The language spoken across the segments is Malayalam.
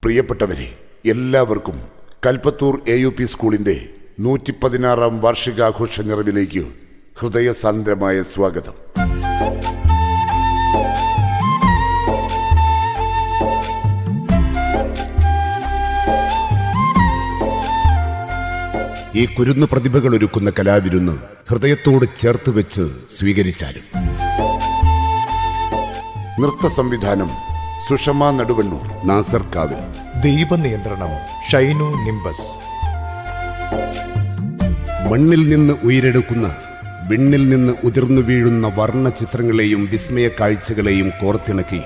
പ്രിയപ്പെട്ടവരെ, എല്ലാവർക്കും കൽപ്പത്തൂർ AUP സ്കൂളിന്റെ 116ാം വാർഷികാഘോഷ നിറവിലേക്ക് ഹൃദയസാന്ദ്രമായ സ്വാഗതം. ഈ കുരുന്നു പ്രതിഭകൾ ഒരുക്കുന്ന കലാവിരുന്ന് ഹൃദയത്തോട് ചേർത്ത് വെച്ച് സ്വീകരിച്ചാലും. നൃത്ത സംവിധാനം സുഷമ നടുവണ്ണൂർ, നാസർ കാവിൽ. ദീപനിയന്ത്രണം ഷൈനു നിംബസ്. മണ്ണിൽ നിന്ന് ഉയരെടുക്കുന്ന, വിണ്ണിൽ നിന്ന് ഉതിർന്നു വീഴുന്ന വർണ്ണ ചിത്രങ്ങളെയും വിസ്മയ കാഴ്ചകളെയും കോർത്തിണക്കി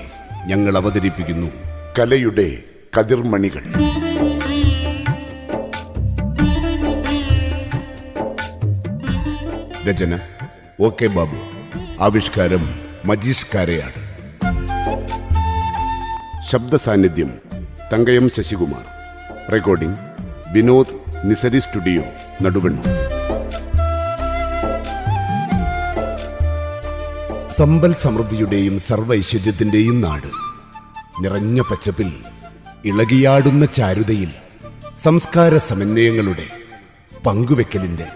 ഞങ്ങൾ അവതരിപ്പിക്കുന്നു കലയുടെ കതിർമണികൾ. രചന OK ബാബു, ആവിഷ്കാരം മജീഷ് കാരയാട്. ശബ്ദ സാന്നിധ്യം തങ്കയം ശശികുമാർ. Recording Vinod Nisari studio, Naduvannur. സമ്പൽ സമൃദ്ധിയുടെയും സർവ്വ ഐശ്വര്യത്തിന്റെയും നാട്. നിറഞ്ഞ പച്ചപ്പിൽ, ഇളകിയാടുന്ന ചാരുതയിൽ, സംസ്കാര സമന്വയങ്ങളുടെ, പങ്കുവെക്കലിന്റെ,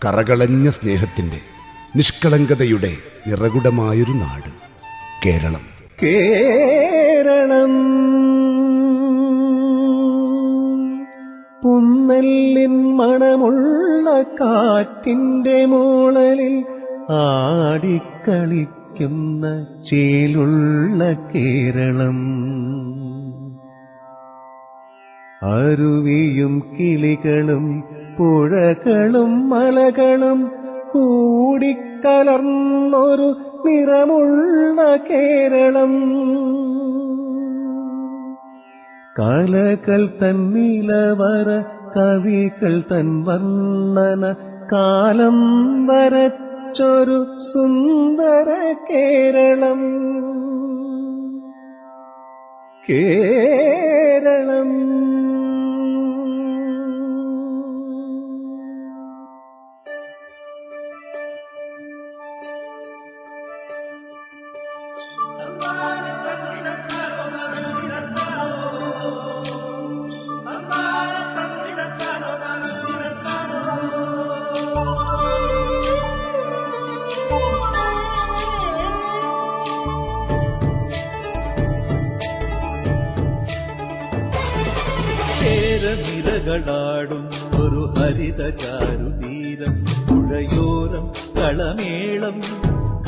കറകളഞ്ഞ സ്നേഹത്തിന്റെ, നിഷ്കളങ്കതയുടെ നിറകുടമായൊരു നാട് കേരളം. കേരളം പുന്നെല്ലിൻ മണമുള്ള കാറ്റിന്റെ മൂളലിൽ ആടിക്കളിക്കുന്ന ചേലുള്ള കേരളം. അരുവിയും കിളികളും പുഴകളും മലകളും കൂടിക്കലർന്നൊരു നിറമുള്ള കേരളം. കലകൾ തൻ നിലവറ, കവികൾ തൻ വർണ്ണന, കാലം വരച്ചൊരു സുന്ദര കേരളം. കേരളം നിരകളാടും ഒരു ഹരിത ചാരുതീരം, പുഴയോരം കളമേളം,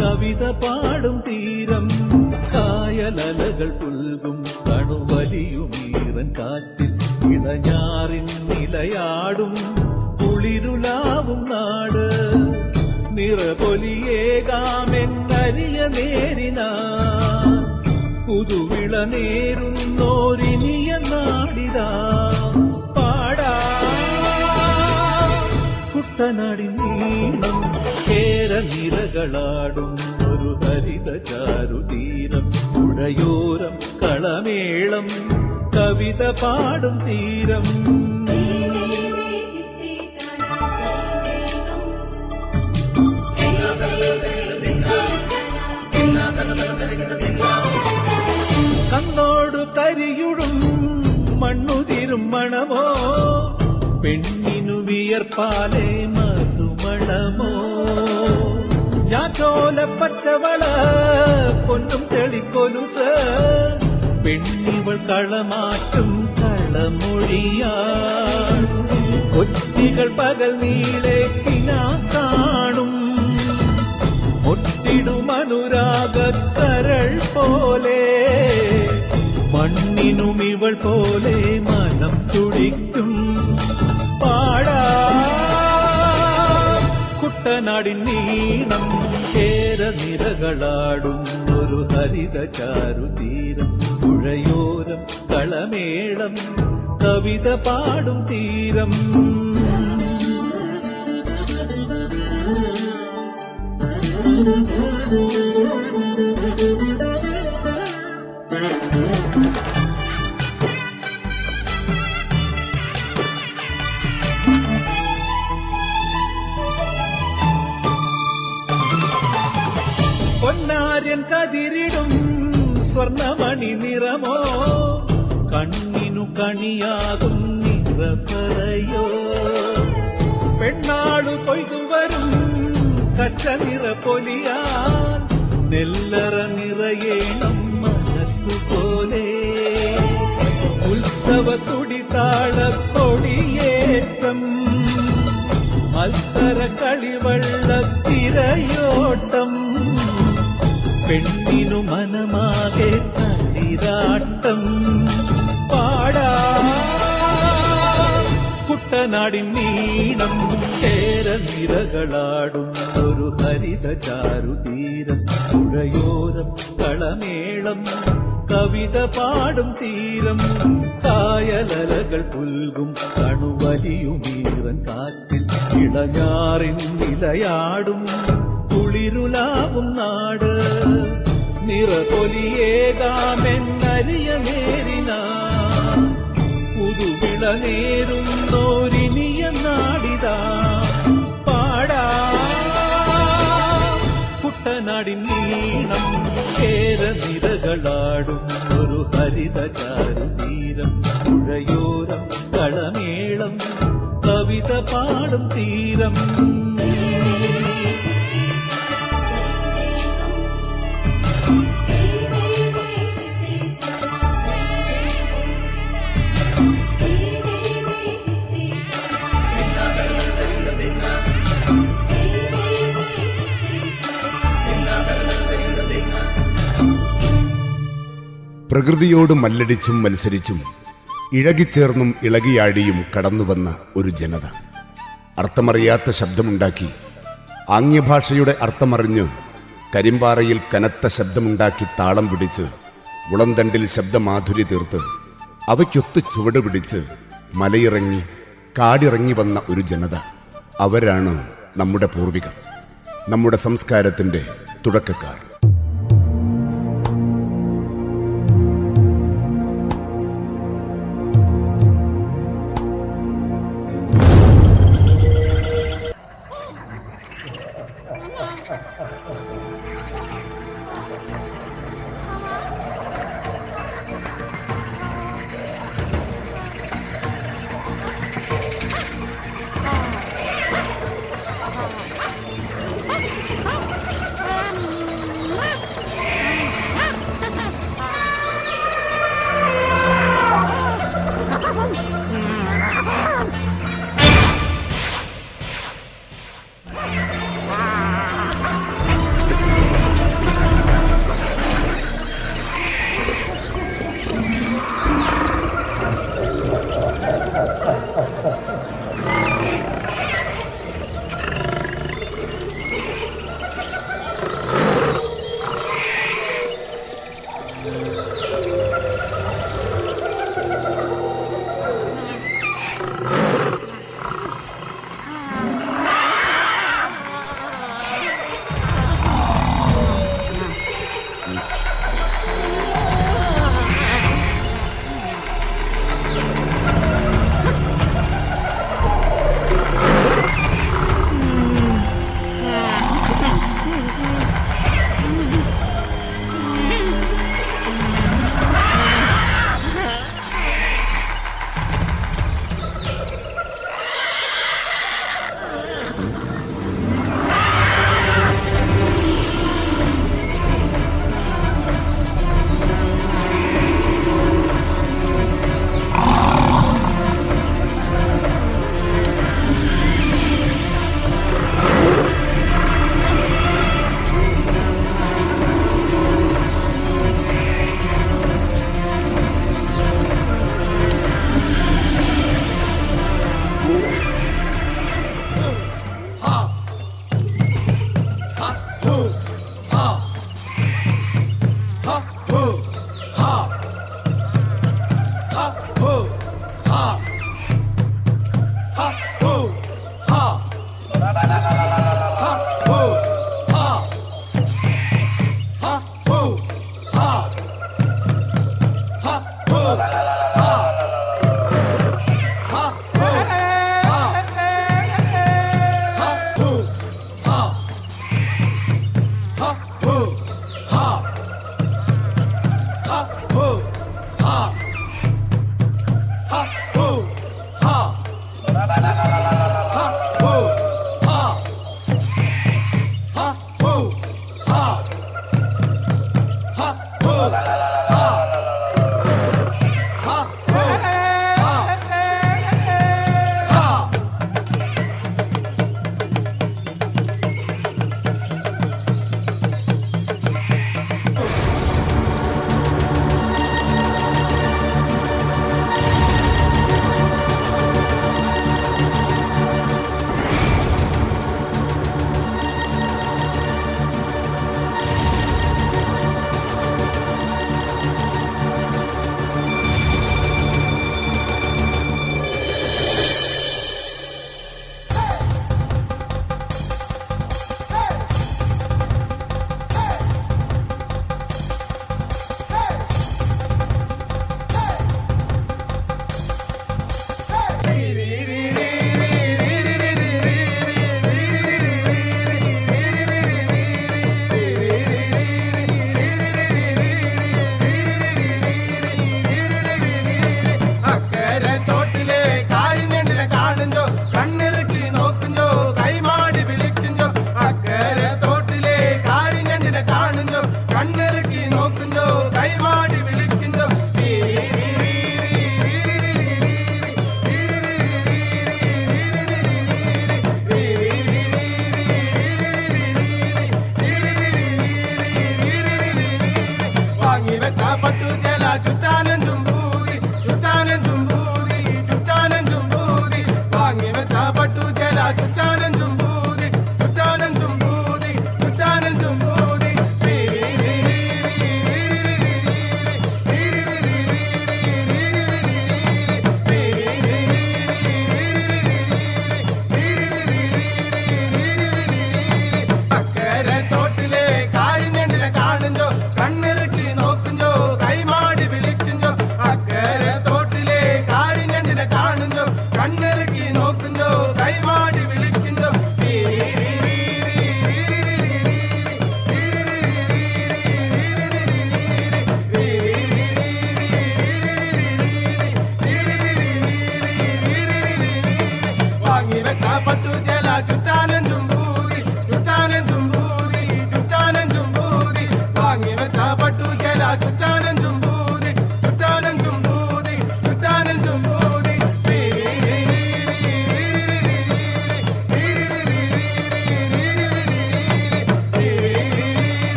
കവിത പാടും തീരം, കായലലകൾ പുൽകും കണുവലിയുമീറൻ കാറ്റിൽ, ഇളഞ്ഞാറിൻ നിലയാടും കുളിരുലാവും നാട്. നിറപൊലിയേകാമെന്നരിയ നേരിനാ പുതുവിള നേരുന്നോരിനിയ നാടിതാ. കുട്ടനാടിൻ നീളം കേരനിരകളാടും ഒരു ഹരിത ചാരുതീരം, പുഴയോരം കളമേളം, കവിത പാടും തീരം. കണ്ണോടു കരിയുടും മണ്ണുതിരും മണമോ, പെണ്ണിനു വിയർപ്പാലേ മധുമണമോ. ഞാറ്റോല പച്ചവള പൊന്നും തെളിക്കൊലുസ്, പെണ്ണിവൾ കളമാറ്റും കളമൊഴിയാ. കൊച്ചികൾ പകൽ നീളെ കിനാ കാണും, ഒട്ടിടും അനുരാഗക്കരൾ പോലെ. മണ്ണിനും ഇവൾ പോലെ മനം തുടിക്കും. കുട്ടനാടിൻ നീണം കേരനിരകളാടും ഒരു ഹരിത ചാരുതീരം, പുഴയോരം കളമേളം, കവിത പാടും തീരം. പൊന്നാര്യൻ കതിരിടും സ്വർണമണി നിറമോ, കണ്ണിനു കണിയാകും നിറപറയോ പെണ്ണാളു കൊയ്തുവരും കച്ച നിറ പൊലിയാൻ നെല്ലറ നിറയേണം മനസ്സുപോലെ ഉത്സവ തുടിതാളക്കൊടിയേറ്റം മത്സര കളിവള്ളത്തിരയോട്ടം പെണ്ണിനു മനമാകെ തളിരാട്ടം പാടാ കുട്ടനാടിൻ നീണം കേരനിരകളാടും ഒരു ഹരിത ചാരുതീരം പുഴയോരം കളമേളം കവിത പാടും തീരം കായലലകൾ പുൽകും കണുവലിയുമീറൻ കാറ്റിൽ ഇളഞ്ഞാറിൻ നിലയാടും കുളിരുലാവും നാട് നിറപൊലിയേകാമെന്നരിയ നേരിന പുതുവിള നേരുന്നോരിനിയ നാടിതാ പാടാ കുട്ടനാടിൻ നീണം കേരനിരകളാടും ഒരു ഹരിത ചാരുതീരം പുഴയോരം കളമേളം കവിത പാടും തീരം പ്രകൃതിയോട് മല്ലടിച്ചും മത്സരിച്ചും ഇഴകിച്ചേർന്നും ഇളകിയാടിയും കടന്നുവന്ന ഒരു ജനത അർത്ഥമറിയാത്ത ശബ്ദമുണ്ടാക്കി ആംഗ്യഭാഷയുടെ അർത്ഥമറിഞ്ഞ് കരിമ്പാറയിൽ കനത്ത ശബ്ദമുണ്ടാക്കി താളം പിടിച്ച് മുളന്തണ്ടിൽ ശബ്ദമാധുരി തീർത്ത് അവയ്ക്കൊത്ത് ചുവട് പിടിച്ച് മലയിറങ്ങി കാടിറങ്ങി വന്ന ഒരു ജനത. അവരാണ് നമ്മുടെ പൂർവികർ, നമ്മുടെ സംസ്കാരത്തിൻ്റെ തുടക്കക്കാർ.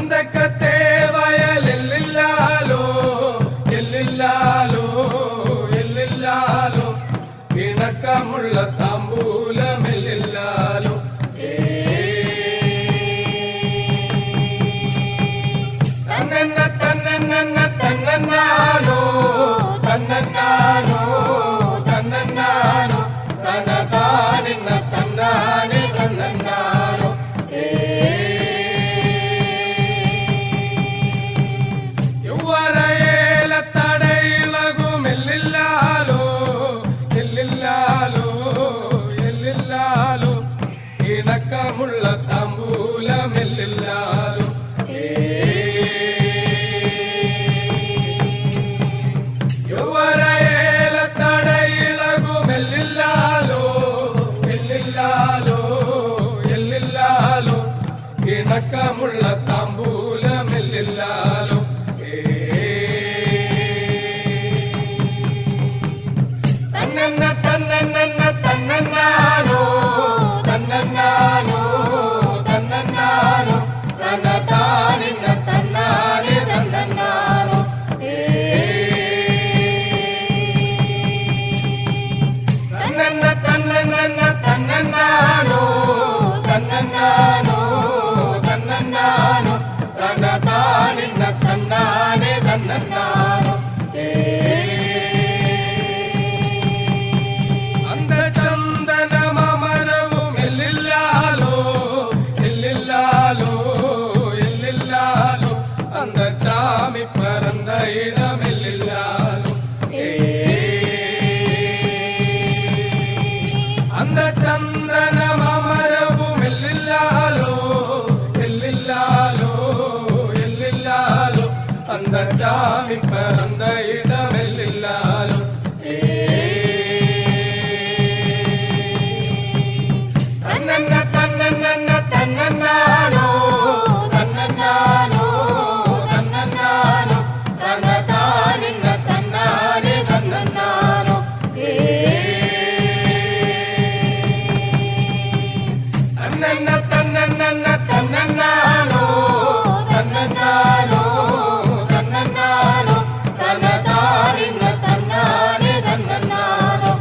ചന്തക്കത്തെ വയലില്ലാലോ എല്ലില്ലാലോ എല്ലില്ലാലോ ഇണക്കമുള്ള താമ്പൂലമില്ലാലോ തന്നന്ന തന്നന്ന തന്നന്നാനോ തന്നന്നാനോ തന്നന്നാനോ തനതാനിന്ന തന്നാനെ തന്നന്നാനോ യുവരയേല തടയിളകുമെല്ലില്ലാലോ എല്ലില്ലാലോ എല്ലില്ലാലോ ഇണക്കമുള്ള താമ്പൂലമെല്ലില്ലാലോ യുവരയേല തടയിളകുമെല്ലില്ലാലോ എല്ലില്ലാലോ എല്ലില്ലാലോ ഇണക്കമുള്ള താമ്പൂലമെല്ലില്ലാലോ തന്നന്ന തന്നന്ന തന്നന്നാനോ തന്നന്നാനോ തന്നന്നാനോ തന്നതാനിന്ന തന്നാനെ തന്നന്നാനോ തന്നന്ന തന്നന്ന തന്നന്നാനോ തന്നന്നാനോ തന്നന്നാനോ തന്നതാനിന്ന തന്നാനെ തന്നന്നാനോ ചന്ദനമരവും എല്ലില്ലാലോ എല്ലില്ലാലോ എല്ലില്ലാലോ അന്ത ചാമി പറന്ന ഇടമെല്ലില്ലാലോ അന്ത ചന്ദനമരവും എല്ലില്ലാലോ എല്ലില്ലാലോ എല്ലില്ലാലോ അന്ത ചാമി പറന്ന ഇടമെല്ലില്ലാലോ തന്നന്ന തന്നന്ന തന്നന്നാനോ തന്നന്നാനോ തന്നന്നാനോ തനതാനിന്ന തന്നാനെ തന്നന്നാനോ തന്നന്ന തന്നന്ന തന്നന്നാനോ തന്നന്നാനോ തന്നന്നാനോ തനതാനിന്ന തന്നാനെ തന്നന്നാനോ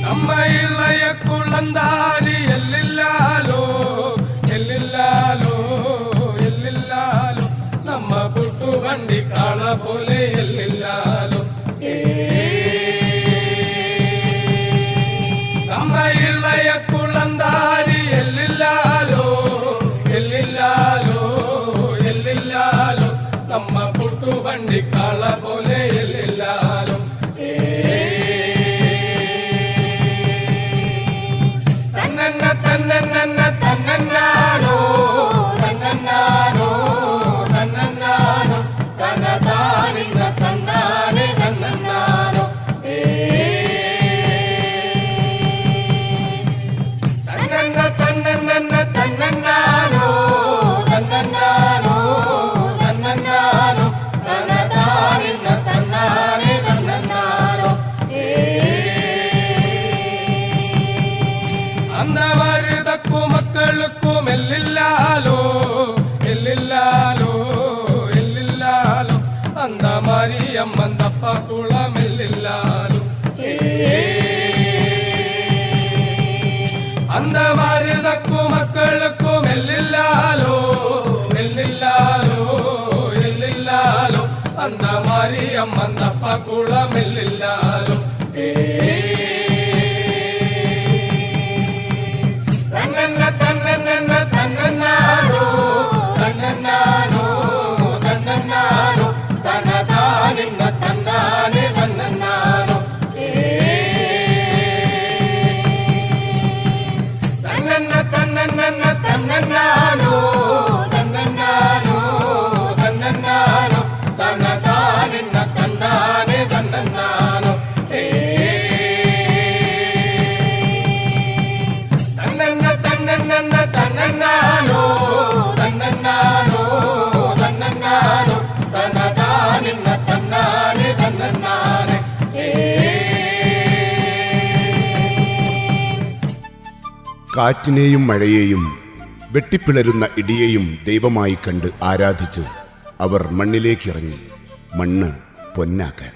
നമ്മയിളയ കുളന്താരി എല്ലില്ലാലോ എല്ലില്ലാലോ എല്ലില്ലാലോ നമ്മ പുട്ടുവണ്ടി കാള പോലെ എല്ലില്ലാലോ നമ്മയിളയ കുളന്താരി എല്ലില്ലാലോ എല്ലില്ലാലോ എല്ലില്ലാലോ നമ്മ പുട്ടുവണ്ടി കാള പോലെ എല്ലില്ലാലോ തന്നന്ന തന്നന്ന തന്നന്നാനോ തന്നന്നാനോ തന്നന്നാനോ തനതാനിന്ന തന്നാനെ തന്നന്നാനോ തന്നന്ന തന്നന്ന തന്നന്നാനോ തന്നന്നാനോ തന്നന്നാനോ തനതാനിന്ന തന്നാനെ തന്നന്നാനോ அந்த வருதக்கும் மக்களுக்கும் எல்லில்லாலோ எல்லில்லாலோ எல்லில்லாலோ அந்த மாரியம்மன் தப்பா குளம் எல்லில்லாலோ அந்த வருதக்கும் மக்களுக்கும் எல்லில்லாலோ எல்லில்லாலோ எல்லில்லாலோ அந்த மாரியம்மன் தப்பா குளம் எல்லில்லாலோ തന്നന്ന തന്നന്ന തന്നന്നാനോ തന്നന്നാനോ തന്നന്നാനോ തനതാനിന്ന തന്നാനെ തന്നന്നാനോ തന്നന്ന തന്നന്ന തന്നന്നാനോ തന്നന്നാനോ തന്നന്നാനോ തനതാനിന്ന തന്നാനെ തന്നന്നാനോ തന്നന്ന തന്നന്നാനോ തന്നന്നാനോ തന്നന്നാനോ തനതാനിന്ന തന്നാനെ തന്നന്നാനെ കാറ്റിനെയും മഴയെയും വെട്ടിപ്പിളരുന്ന ഇടിയെയും ദൈവമായി കണ്ട് ആരാധിച്ച് അവർ മണ്ണിലേക്കിറങ്ങി മണ്ണ് പൊന്നാക്കാൻ.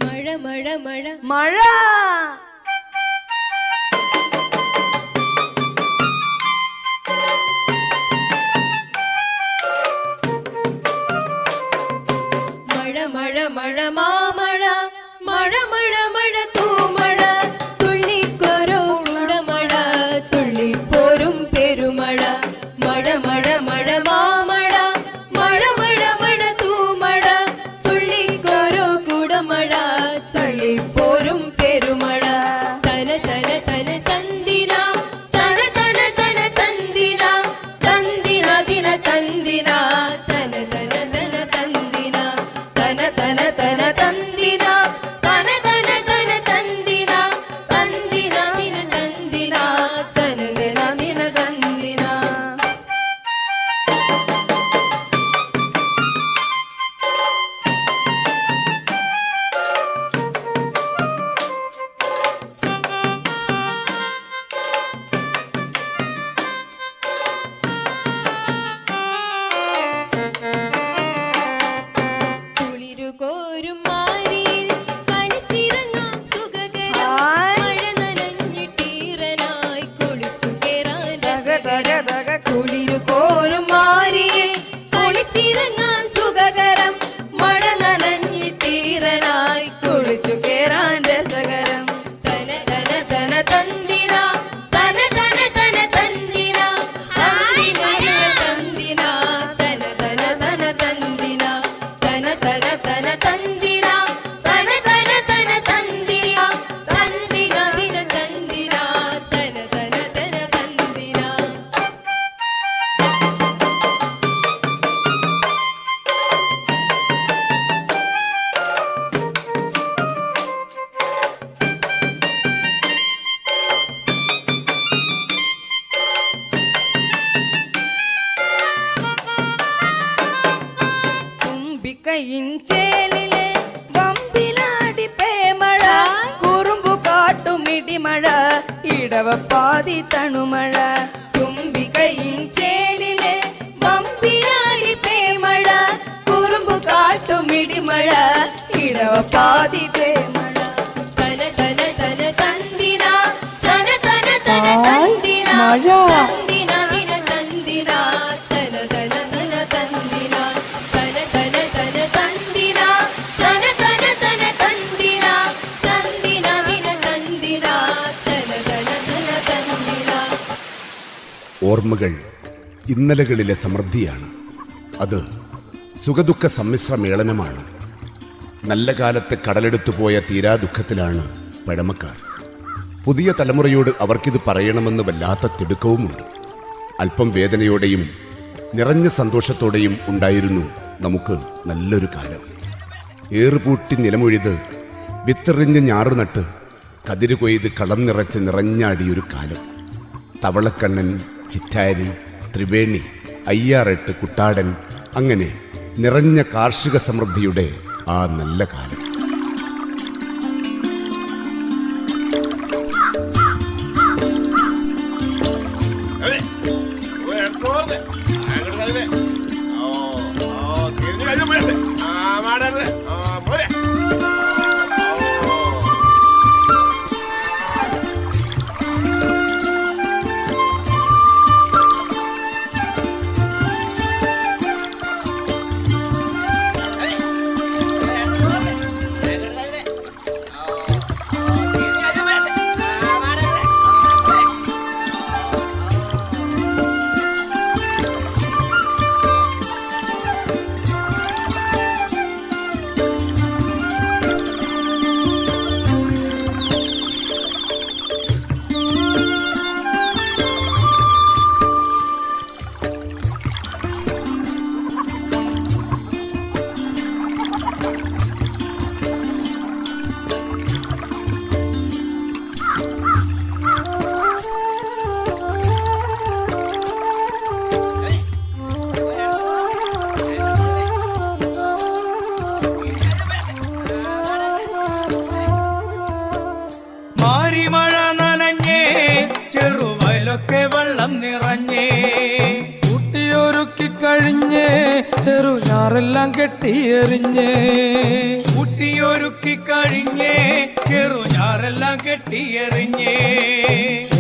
മഴ മഴ മഴ മാമഴ മഴ മഴ മഴ തൂമഴ തുള്ളിക്കൊരു കുടമഴ തുള്ളിപ്പോരും പെരുമഴ മഴ മഴ മഴ മാമഴ മഴ മഴ മഴ തൂമഴ തുള്ളിക്കൊരു കുടമഴ തുള്ളിപ്പോരും പെരുമഴ തന തന തന തന്തിന തന തന തന തന്തിന തന്തിന ദിന തന്തിന തന തന തന തന്തിന തന തന തന തന്തിന തന തന തന തന്തിന തന്തിന ദിന തന്തിന തന ദിന ദിന തന്തിന. കുളിരുകോരും മാരിയിൽ കളിച്ചിറങ്ങാം സുഖകരം മഴ നനഞ്ഞിട്ടീറനായി കുളിച്ചു കേറാൻ രസകരം. കുളിരുകോരും മാരിയിൽ കുളിച്ചിറങ്ങാൻ സുഖകരം മഴ നനഞ്ഞിട്ടീറനായി കുളിച്ചു കേറാൻ രസകരം. തന തന തന തന്തിന തന തന തന തന്തിന തന്തിന തന്തിന തന തന തന തന്തിന തന തന തന തന്തിന തന തന തന തന്തിന തന്തിന ദിന തന്തിന തന തന തന തന്തിന. തുമ്പിക്കൈയിൻ ചേലിലെ വമ്പിലാടി പേമഴ കുറുമ്പു കാട്ടും ഇടിമഴ ഇടവപ്പാതി തണുമഴ. തുമ്പിക്കൈയിൻ ചേലിലെ വമ്പിലാടി പേമഴ കുറുമ്പു കാട്ടും ഇടിമഴ ഇടവപ്പാതി പേമഴ. തന തന തന തന്തിന തന തന തന തന്തിന തന്തിന ദിന തന്തിന തന തന തന തന്തിന തന തന തന തന്തിന തന തന തന തന്തിന തന്തിന ദിന തന്തിന തന തന തന തന്തിന. ഓർമ്മകൾ ഇന്നലകളിലെ സമൃദ്ധിയാണ്. അത് സുഖദുഃഖ സമ്മിശ്ര മേളനമാണ്. നല്ല കാലത്ത് കടലെടുത്തു പോയ തീരാ ദുഃഖത്തിലാണ് പഴമക്കാർ. പുതിയ തലമുറയോട് അവർക്കിത് പറയണമെന്ന് വല്ലാത്ത തിടുക്കവുമുണ്ട്. അല്പം വേദനയോടെയും നിറഞ്ഞ സന്തോഷത്തോടെയും ഉണ്ടായിരുന്നു നമുക്ക് നല്ലൊരു കാലം. ഏറുപൂട്ടി നിലമൊഴുത് വിത്തെറിഞ്ഞ് ഞാറുനട്ട് കതിര് കൊയ്ത് കളം നിറച്ച് നിറഞ്ഞാടിയൊരു കാലം. തവളക്കണ്ണൻ, ചിറ്റാരി, ത്രിവേണി, അയ്യാറെട്ട്, കുട്ടാടൻ, അങ്ങനെ നിറഞ്ഞ കാർഷിക സമൃദ്ധിയുടെ ആ നല്ല കാലം. ചെറുഞാറെല്ലാം കെട്ടിയെറിഞ്ഞേ ഊട്ടിയൊരുക്കി കഴിഞ്ഞേ ചെറുഞാറെല്ലാം കെട്ടിയെറിഞ്ഞേ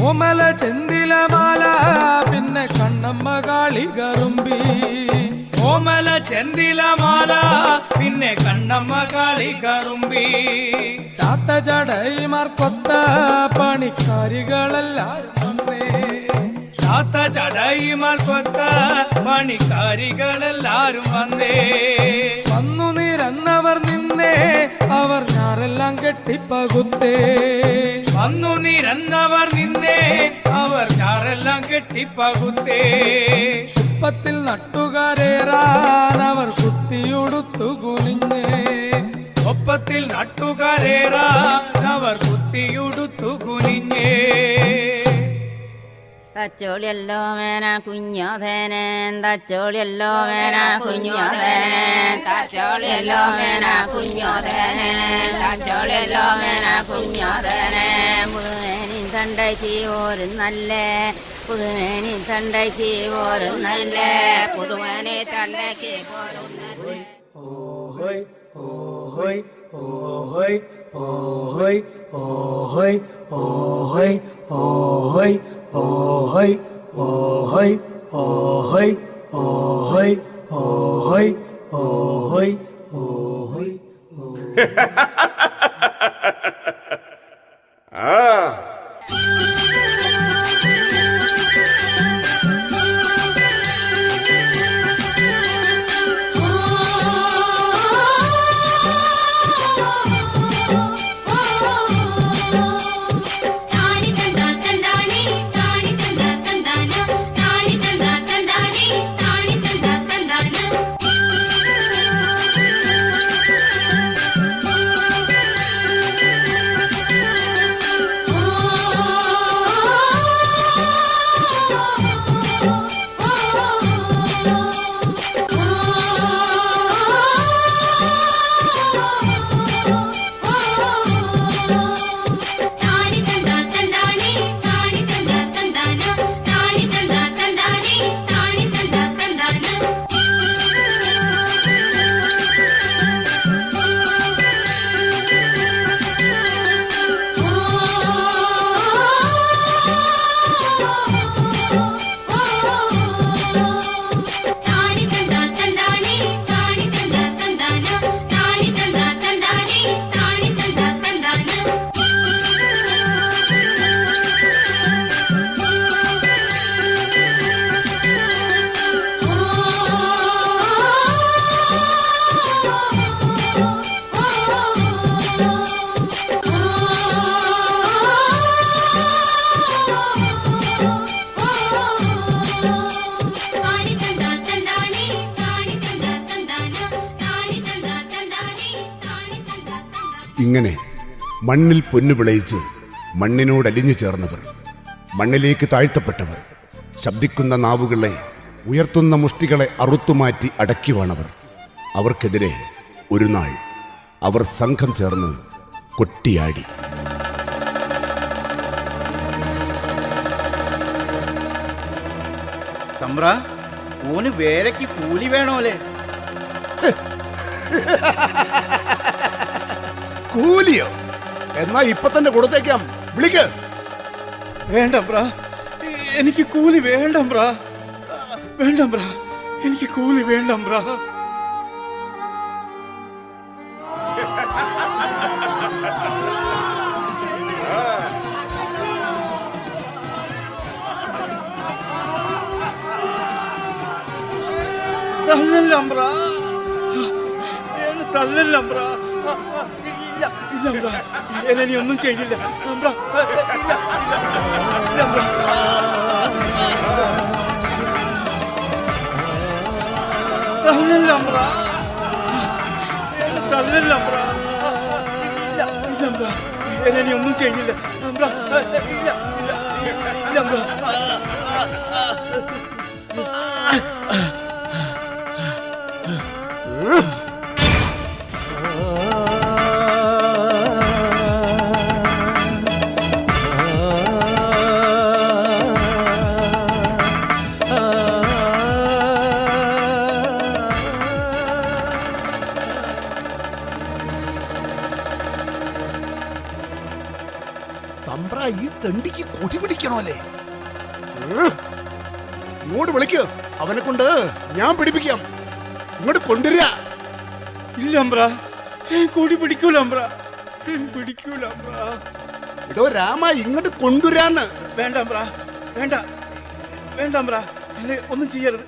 ഓമല ചെന്തിലമാല പിന്നെ കണ്ണമ്മ കാളി കറുമ്പി ഓമല ചെന്തിലമാല പിന്നെ കണ്ണമ്മ കാളി കറുമ്പി ചാത്ത ചടൈമാർക്കൊത്ത പണിക്കാരികളെല്ലാരും വന്നേ ചാത്ത ചടൈമാർക്കൊത്ത പണിക്കാരികളെല്ലാരും വന്നേ വന്നു നിരന്നവർ നിന്നേ അവർ ഞാറെല്ലാം കെട്ടിപ്പകുത്തേ വന്നു നിരന്നവർ നിന്നേ അവർ ഞാറെല്ലാം കെട്ടിപ്പകുത്തേ കുപ്പത്തിൽ നട്ടുകാരേറാൻ അവർ കുത്തിയുടുത്തു കുനിഞ്ഞേ ഒപ്പത്തിൽ നട്ടുകരേറാൻ അവർ കുത്തിയുടുത്തു കുനിഞ്ഞേ തച്ചോളിയല്ലോ മേന കുഞ്ഞോധനൻ തച്ചോളിയല്ലോ മേന കുഞ്ഞോധനൻ തച്ചോളിയല്ലോ മേന കുഞ്ഞോധനൻ തച്ചോളിയല്ലോ മേന കുഞ്ഞോധനൻ പുതുമേനി തണ്ടയ്ക്ക് ഒരു നല്ല പുതുമേനി തണ്ടയ്ക്ക് ഒരു നല്ല പുതുമേനി തണ്ടയ്ക്ക് പോരുന്ന ഓഹോയ് ഓഹോയ് ഓഹോയ് ഓഹോയ് ഓഹോയ് ഓഹോയ് ഓഹോയ് ഓഹോയ് ഓഹോയ് ഓഹോയ് ഓഹോയ് ഓഹോയ് ഓഹോയ് ഓഹോയ് ഇങ്ങനെ മണ്ണിൽ പൊന്നു വിളയിച്ച് മണ്ണിനോടലിഞ്ഞു ചേർന്നവർ, മണ്ണിലേക്ക് താഴ്ത്തപ്പെട്ടവർ, ശബ്ദിക്കുന്ന നാവുകളെ ഉയർത്തുന്ന മുഷ്ടികളെ അറുത്തുമാറ്റി അടക്കിവാണവർ. അവർക്കെതിരെ ഒരു നാൾ അവർ സംഘം ചേർന്ന് കൊട്ടിയാടി. തമ്പ്ര, ഓന് വേലയ്ക്ക് കൂലി വേണോലെ? കൂലിയോ? എന്നാ ഇപ്പൊ തന്നെ കൊടുത്തേക്കാം. വിളിക്ക്. വേണ്ടമ്പ്ര, എനിക്ക് കൂലി വേണ്ടമ്പ്ര. വേണ്ടമ്പ്ര, എനിക്ക് കൂലി വേണ്ടമ്പ്ര. തല്ലല്ലമ്പ്ര, തല്ലല്ലമ്പ്ര. ഇല്ല ഇല്ലമ്പ്ര, എന്നെ ഒന്നും ചെയ്യില്ല. അമ്പ്ര, ഇല്ല ഇല്ലമ്പ്ര. തല്ലല്ലമ്പ്ര, തല്ലല്ലമ്പ്ര. ഇല്ല ഇല്ലമ്പ്ര, എന്നെ ഒന്നും ചെയ്യില്ല. അമ്പ്ര, ഇല്ല ഇല്ലമ്പ്ര. തമ്പ്ര ഈ തെണ്ടിക്ക് കൊടി പിടിക്കണോല്ലേ? ഇങ്ങോട്ട് വിളിക്ക്, അവനെ കൊണ്ട് ഞാൻ പിടിപ്പിക്കാം. ഇങ്ങോട്ട് കൊണ്ടുവരിക. ഇല്ല അമ്പ്ര, കൊടി പിടിക്കൂല അമ്പ്ര, പിടിക്കൂല അമ്പ്ര. ഇടോ രാമ, ഇങ്ങോട്ട് കൊണ്ടുവരാന്ന്. വേണ്ട അമ്പ്ര, വേണ്ട വേണ്ട അമ്പ്ര, എന്നെ ഒന്നും ചെയ്യരുത്.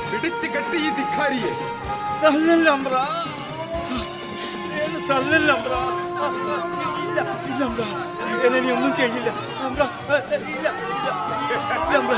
പിടിച്ചു കെട്ടി ഈ ധിക്കാരിയെ. തല്ലല്ല അമ്പ്ര, എന്നെ തല്ലല്ല അമ്പ്ര. ഇല്ല ഇല്ല അമ്പ്ര, എന്നെ നീ ഒന്നും ചെയ്യില്ല അമ്പ്ര. ഇല്ല ഇല്ല അമ്പ്ര.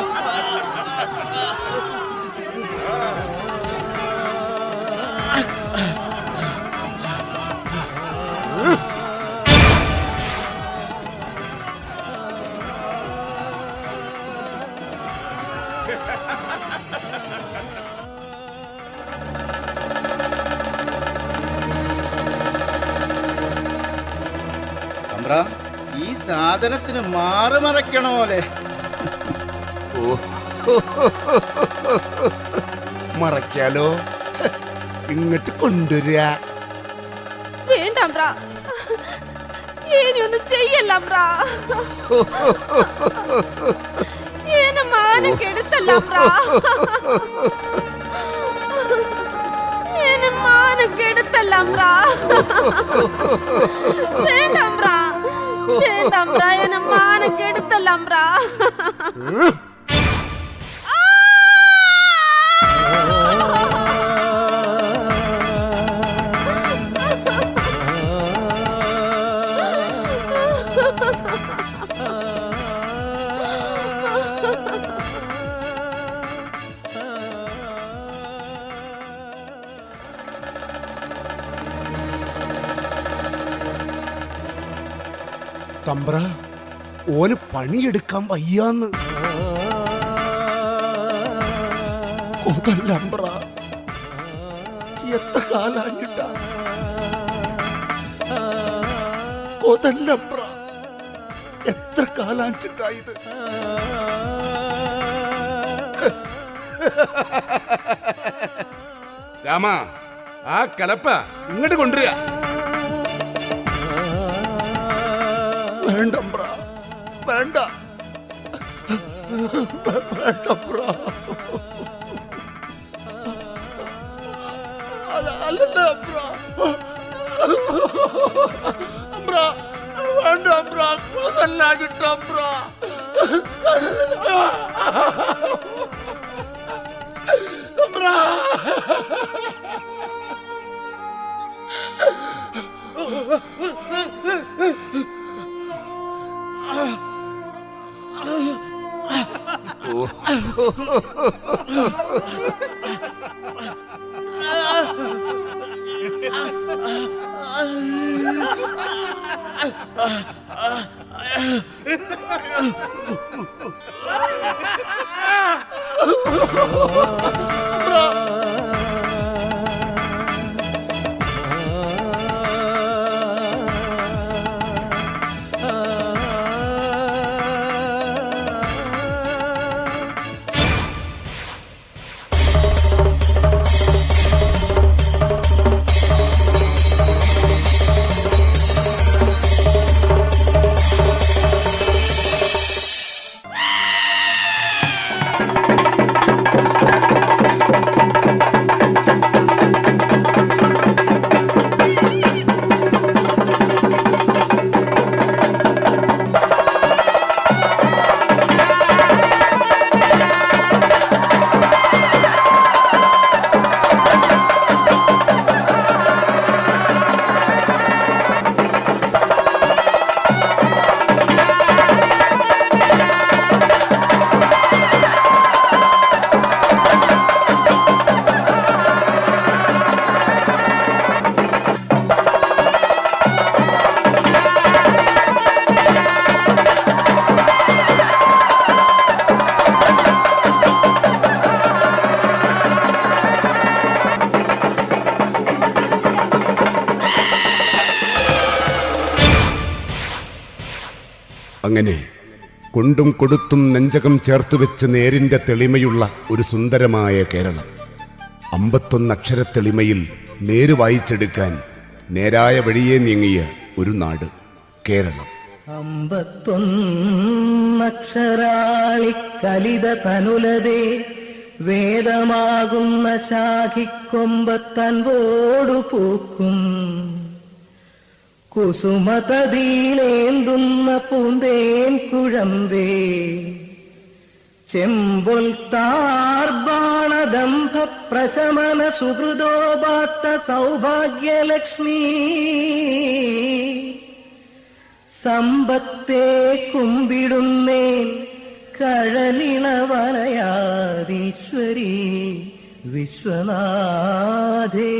അമ്പ്ര, ഈ സാധനത്തിന് മാറുമറയ്ക്കണോലെ. മറയ്ക്കാലോ. ഇങ്ങോട്ട് കൊണ്ടുവരിക. വേണ്ട അമ്പ്ര, ഇനിയൊന്നും ചെയ്യല്ല അമ്പ്ര. എന്നെ മാനം കെടുത്തല്ല അമ്പ്ര, എന്നെ മാനം കെടുത്തല്ല അമ്പ്ര. വേണ്ട അമ്പ്ര, വേണ്ട അമ്പ്ര, എന്നെ മാനം കെടുത്തല്ല അമ്പ്ര. തമ്പ്ര, ഓന് പണിയെടുക്കാൻ വയ്യാന്ന്. കൊതല്ലമ്പ്ര, എത്ര കാലാഞ്ഞിട്ട. കൊതല്ലമ്പ്ര, എത്ര കാലാഞ്ചിട്ടാ ഇത്. രാമ, ആ കലപ്പ ഇങ്ങോട്ട് കൊണ്ടുവരിക. വേണ്ടമ്പ്ര, വേണ്ട വേണ്ടമ്പ്ര. അല്ലല്ല അമ്പ്ര, അമ്പ്ര വേണ്ട അമ്പ്ര, അതല്ല കിട്ടമ്പ്ര. അമ്പ്ര, അങ്ങനെ കൊണ്ടും കൊടുത്തും നെഞ്ചകം ചേർത്തുവെച്ച് നേരിന്റെ തെളിമയുള്ള ഒരു സുന്ദരമായ കേരളം. 51 അക്ഷരത്തെളിമയിൽ നേര് വായിച്ചെടുക്കാൻ നേരായ വഴിയെ നീങ്ങിയ ഒരു നാട് കേരളം. അമ്പത്തൊന്നക്ഷരാളി കലിത തനുലതേ വേദമാകുന്ന ശാഖിക്കൊമ്പത്തൻപോടു പൂക്കും കുസുമതീലേന്തുന്ന പൂന്തേൻ കുഴമ്പേ ചെമ്പൊൽ താർബാണദംഭ പ്രശമന സുഹൃദോപാത്ത സൗഭാഗ്യലക്ഷ്മീ സമ്പത്തേ കുമ്പിടുന്നേൻ കഴലിണവലയാദീശ്വരി വിശ്വനാഥേ.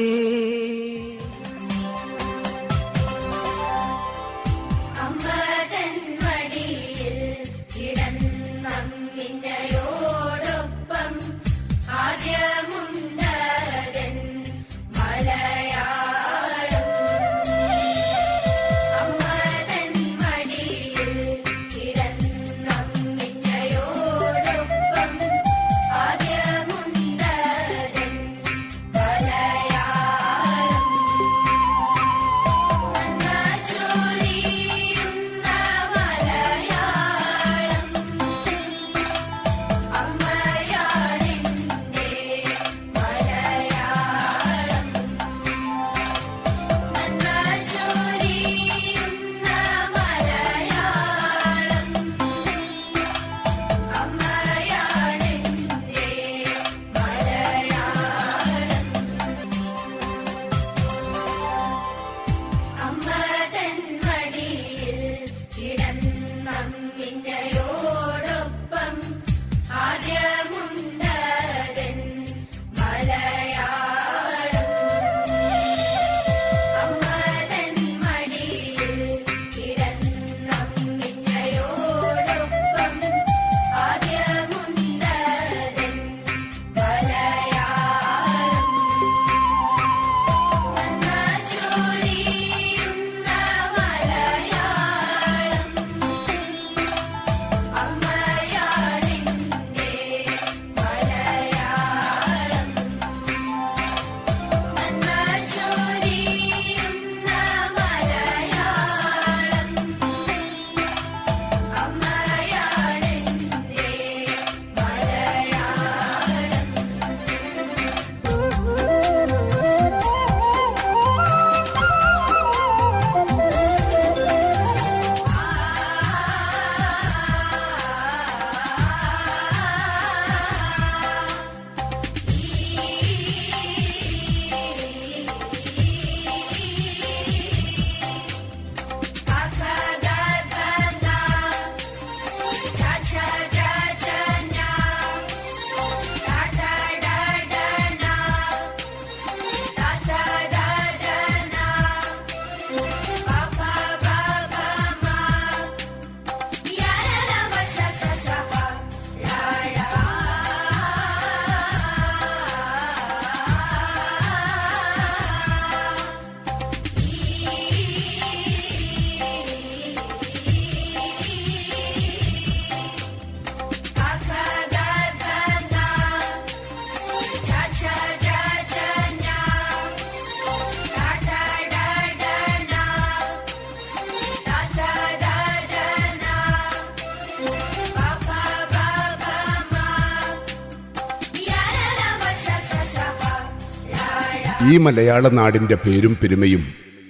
ഈ മലയാള നാടിന്റെ പേരും പെരുമയും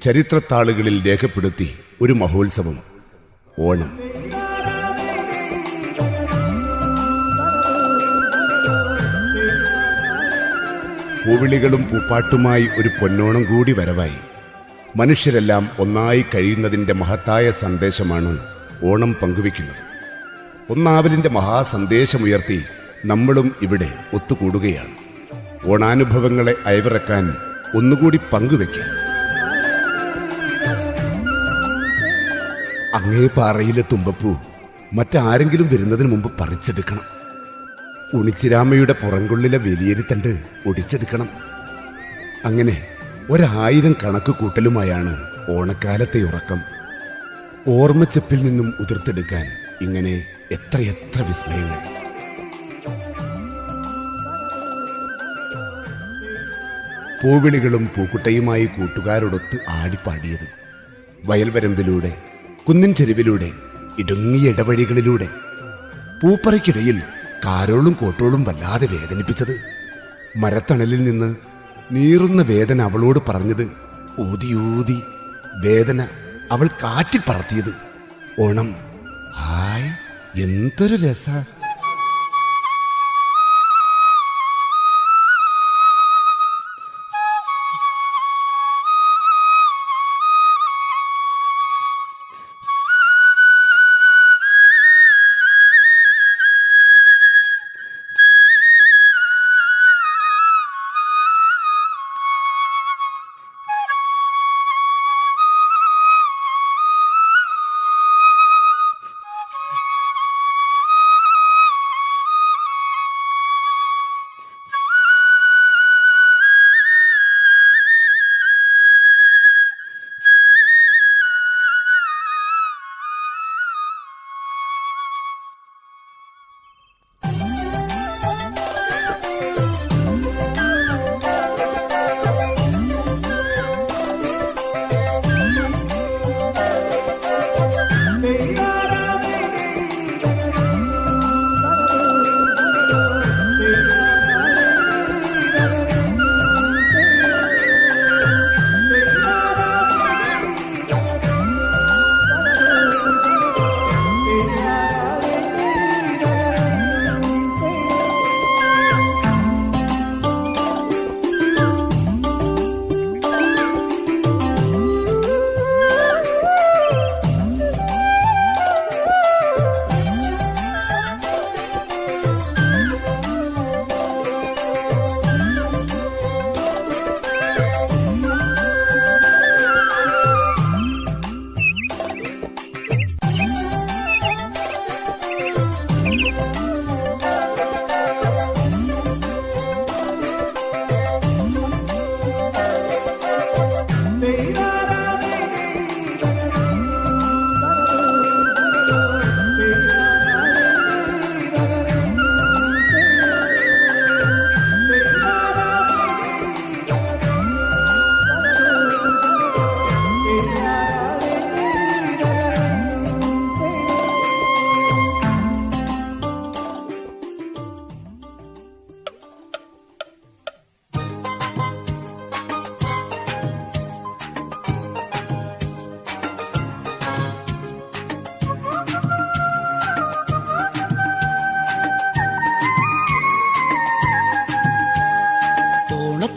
ചരിത്രത്താളുകളിൽ രേഖപ്പെടുത്തി ഒരു മഹോത്സവം ഓണം. പൂവിളികളും പൂപ്പാട്ടുമായി ഒരു പൊന്നോണം കൂടി വരവായി. മനുഷ്യരെല്ലാം ഒന്നായി കഴിയുന്നതിൻ്റെ മഹത്തായ സന്ദേശമാണ് ഓണം പങ്കുവെക്കുന്നത്. ഒന്നാവലിൻ്റെ മഹാസന്ദേശമുയർത്തി നമ്മളും ഇവിടെ ഒത്തുകൂടുകയാണ്. ഓണാനുഭവങ്ങളെ അയവിറക്കാൻ ഒന്നുകൂടി പങ്കുവെക്കാൻ. അങ്ങേ പാറയിലെ തുമ്പപ്പൂ മറ്റാരെങ്കിലും വരുന്നതിന് മുമ്പ് പറിച്ചെടുക്കണം. ഉണിച്ചിരാമയുടെ പുറങ്കൊള്ളിലെ വേലിയേരിത്തണ്ട് ഒടിച്ചെടുക്കണം. അങ്ങനെ 1000 കണക്ക് കൂട്ടലുമായാണ് ഓണക്കാലത്തെ ഉറക്കം. ഓർമ്മച്ചെപ്പിൽ നിന്നും ഉതിർത്തെടുക്കാൻ ഇങ്ങനെ എത്രയെത്ര വിസ്മയങ്ങൾ. പൂവിളികളും പൂക്കുട്ടയുമായി കൂട്ടുകാരോടൊത്ത് ആടിപ്പാടിയത്, വയൽവരമ്പിലൂടെ കുന്നിൻ ചെരുവിലൂടെ, ഇടുങ്ങിയ ഇടവഴികളിലൂടെ, പൂപ്പറയ്ക്കിടയിൽ കാരോളും കോട്ടോളും വല്ലാതെ വേദനിപ്പിച്ചത്. മരത്തണലിൽ നിന്ന് നീറുന്ന വേദന അവളോട് പറഞ്ഞത്. ഊതിയൂതി വേദന അവൾ കാറ്റിൽ പറത്തിയത്. ഓണം, ഹായ്, എന്തൊരു രസ.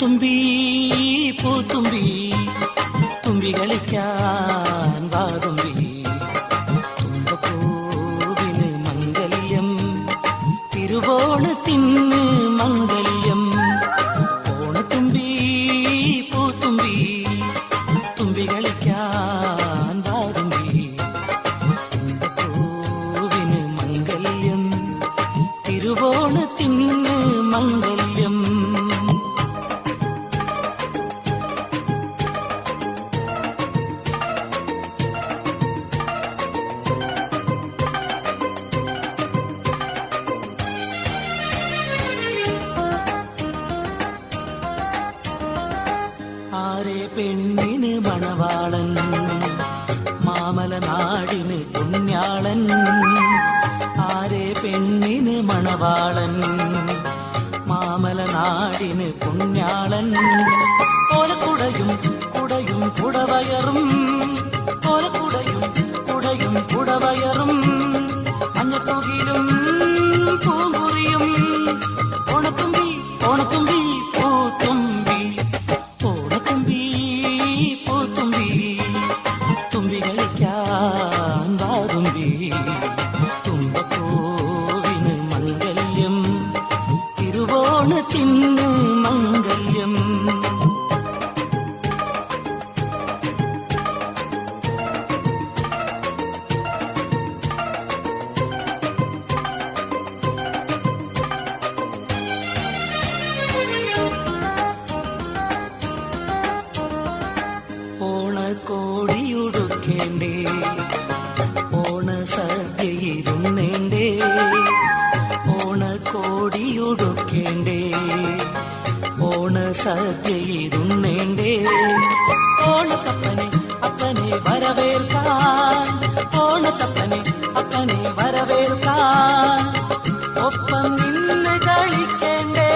തുമ്പി പൂത്തുമ്പി തുമ്പി കളിക്കാൻ വാതുമ്പി തുമ്പപ്പൂവിന് മംഗല്യം തിരുവോണത്തിന് മംഗല്യം ഓണത്തുമ്പി പൂത്തുമ്പി തുമ്പി കളിക്കാൻ വാതുമ്പി തുമ്പപ്പൂവിന് മംഗല്യം തിരുവോണത്തിന് മംഗല്യം ആരെ പെണ്ണിന് മണവാളൻ മാമല നാടിന് പുണ്യാളൻ ആരെ പെണ്ണിന് മണവാളൻ മാമല നാടിന് പുണ്യാളൻ ഓലക്കുടയും കുടയും കുടവയറും ഓലക്കുടയും കുടയും കുടവയറും മഞ്ഞത്തുകിലും പൂങ്കുറിയും ഓണത്തുമ്പി ഓണത്തുമ്പി പൂത്തുമ്പി ഓണത്തുമ്പി പൂത്തുമ്പി തുമ്പി കളിക്കാൻ വാതുമ്പി തുമ്പപ്പൂവിന് മംഗല്യം തിരുവോണത്തിന് മംഗല്യം ഓണക്കോടിയുടുക്കേണ്ടേ ഓണസദ്യയിരുന്നേണ്ടേ ഓണക്കോടിയുടുക്കേണ്ടേ ഓണസദ്യയിരുന്നേണ്ടേ ഓണക്കപ്പനെ അപ്പനെ വരവേൽക്കാൻ ഓണത്തപ്പനെ അപ്പനെ വരവേൽക്കാൻ ഒപ്പം നിന്ന് കളിക്കേണ്ടേ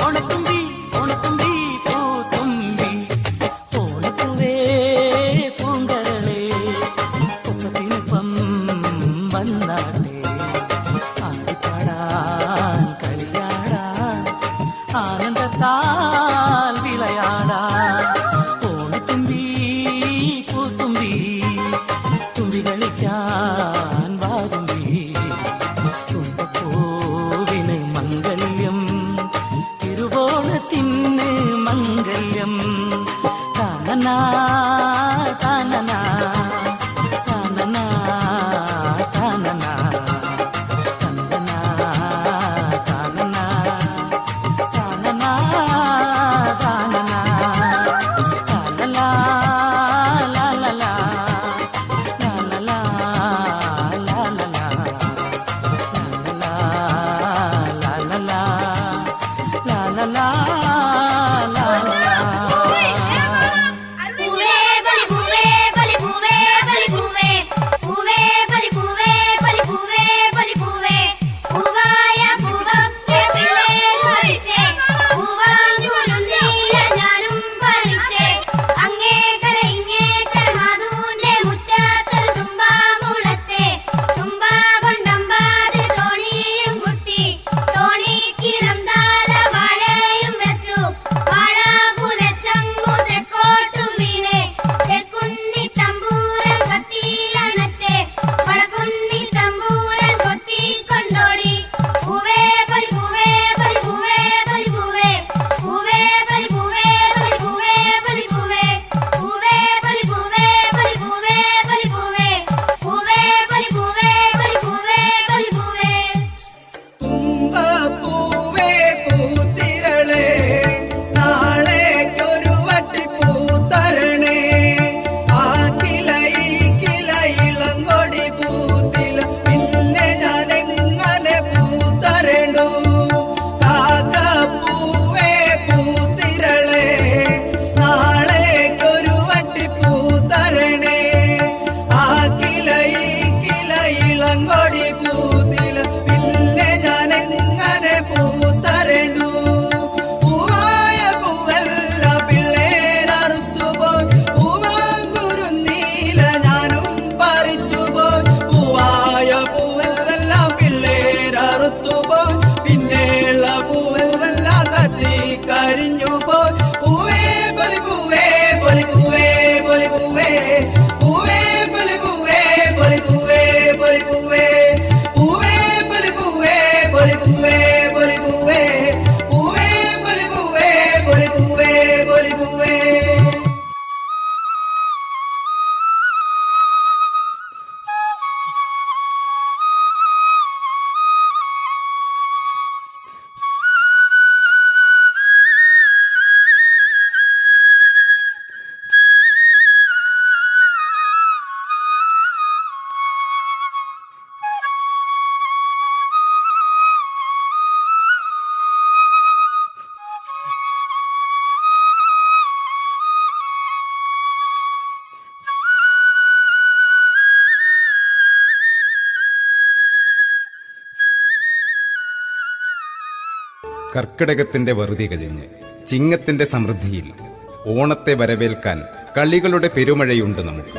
ഓണത്തുമ്പി ഓണത്തുമ്പി പൂത്തുമ്പി ഓണത്തുവേ പൂങ്കരളേ ഒപ്പത്തിനൊപ്പം വന്നാട്ടെ ആടിപ്പാടാൻ കളിയാടാൻ ആനന്ദത്താൽ വിളയാടാൻ ഓണത്തുമ്പി പൂത്തുമ്പി തുമ്പി കളിക്കാൻ വാതുമ്പി തുമ്പപ്പൂവിന് മംഗല്യം തിരുവോണത്തിന് മംഗല്യം താനനാ താനനാ താനനാ താനനാ തന്തനാ താനനാ താനനാ താനനാ താനലാ ലാലലാ ലാലലാ ലാലലാ ലാലലാ ലാലലാ ലാലലാ പൂവേ ബലി പൂവേ ബലി പൂവേ ബലി പൂവേ പൂവേ ബലി പൂവേ ബലി പൂവേ ബലി പൂവേ പൂവായ പൂവൊക്കെ പിള്ളേർ പറിച്ചേ പൂവാഞ്ഞൂലുന്നീല ഞാനും പറിച്ചേ അങ്ങേക്കര ഇങ്ങേക്കര മാധൂന്റെ മുറ്റത്തൊരു തുമ്പ മുളച്ചേ തുമ്പ കൊണ്ടമ്പാതി തോണിയും കുത്തി തോണിക്കിരന്താല വാഴയും വെച്ചു വാഴ കുലച്ചങ്ങു തെക്കോട്ടു വീണേ തെക്കുണ്ണി തമ്പൂരൻ കത്തിയണച്ചേ വടക്കുണ്ണി തമ്പൂരൻ കൊത്തിക്കൊണ്ടോടി പൂവേ ബലി പൂവേ ബലി പൂവേ ബലി പൂവേ പൂവേ ബലി പൂവേ ബലി പൂവേ ബലി പൂവേ പൂവേ ബലി പൂവേ ബലി പൂവേ ബലി പൂവേ പൂവേ ബലി പൂവേ ബലി പൂവേ ബലി പൂവേ തുമ്പപ്പൂവേ പൂത്തിരളേ നാളേക്കൊരു വട്ടി പൂത്തരണേ ആ കിലയിളങ്കൊടി പൂത്തില പിന്നെ ഞാൻ എങ്ങനെ പൂത്തരണ്ടു കാക്കപ്പൂവേ പൂത്തിരളേ നാളേക്കൊരു വട്ടി പൂത്തരണേ ആ കിലയിളങ്കൊടി പൂത്തില പിന്നെ ഞാൻ എങ്ങനെ പൂത്തരണ്ടു പൂവായ പൂവല്ല പിള്ളേരറുത്തുപോയി പൂവാങ്കുരുന്നീല ഞാനും പറിച്ചുപോയി പൂവായ പൂവല്ല പിള്ളേരറുത്തുപോയി പിന്നെയുള്ള പൂവല്ല കത്തി കരിഞ്ഞുപോയി പൂവേ ബലി പൂവേ ബലി പൂവേ ബലി പൂവേ പൂവേ ബലി പൂവേ ബലി പൂവേ ബലി പൂവേ പൂവേ ബലി പൂവേ ബലി പൂവേ ബലി പൂവേ പൂവേ ബലി പൂവേ ബലി പൂവേ ബലി പൂവേ കർക്കിടകത്തിന്റെ വറുതി കഴിഞ്ഞ് ചിങ്ങത്തിന്റെ സമൃദ്ധിയിൽ ഓണത്തെ വരവേൽക്കാൻ കളികളുടെ പെരുമഴയുണ്ട് നമുക്ക്.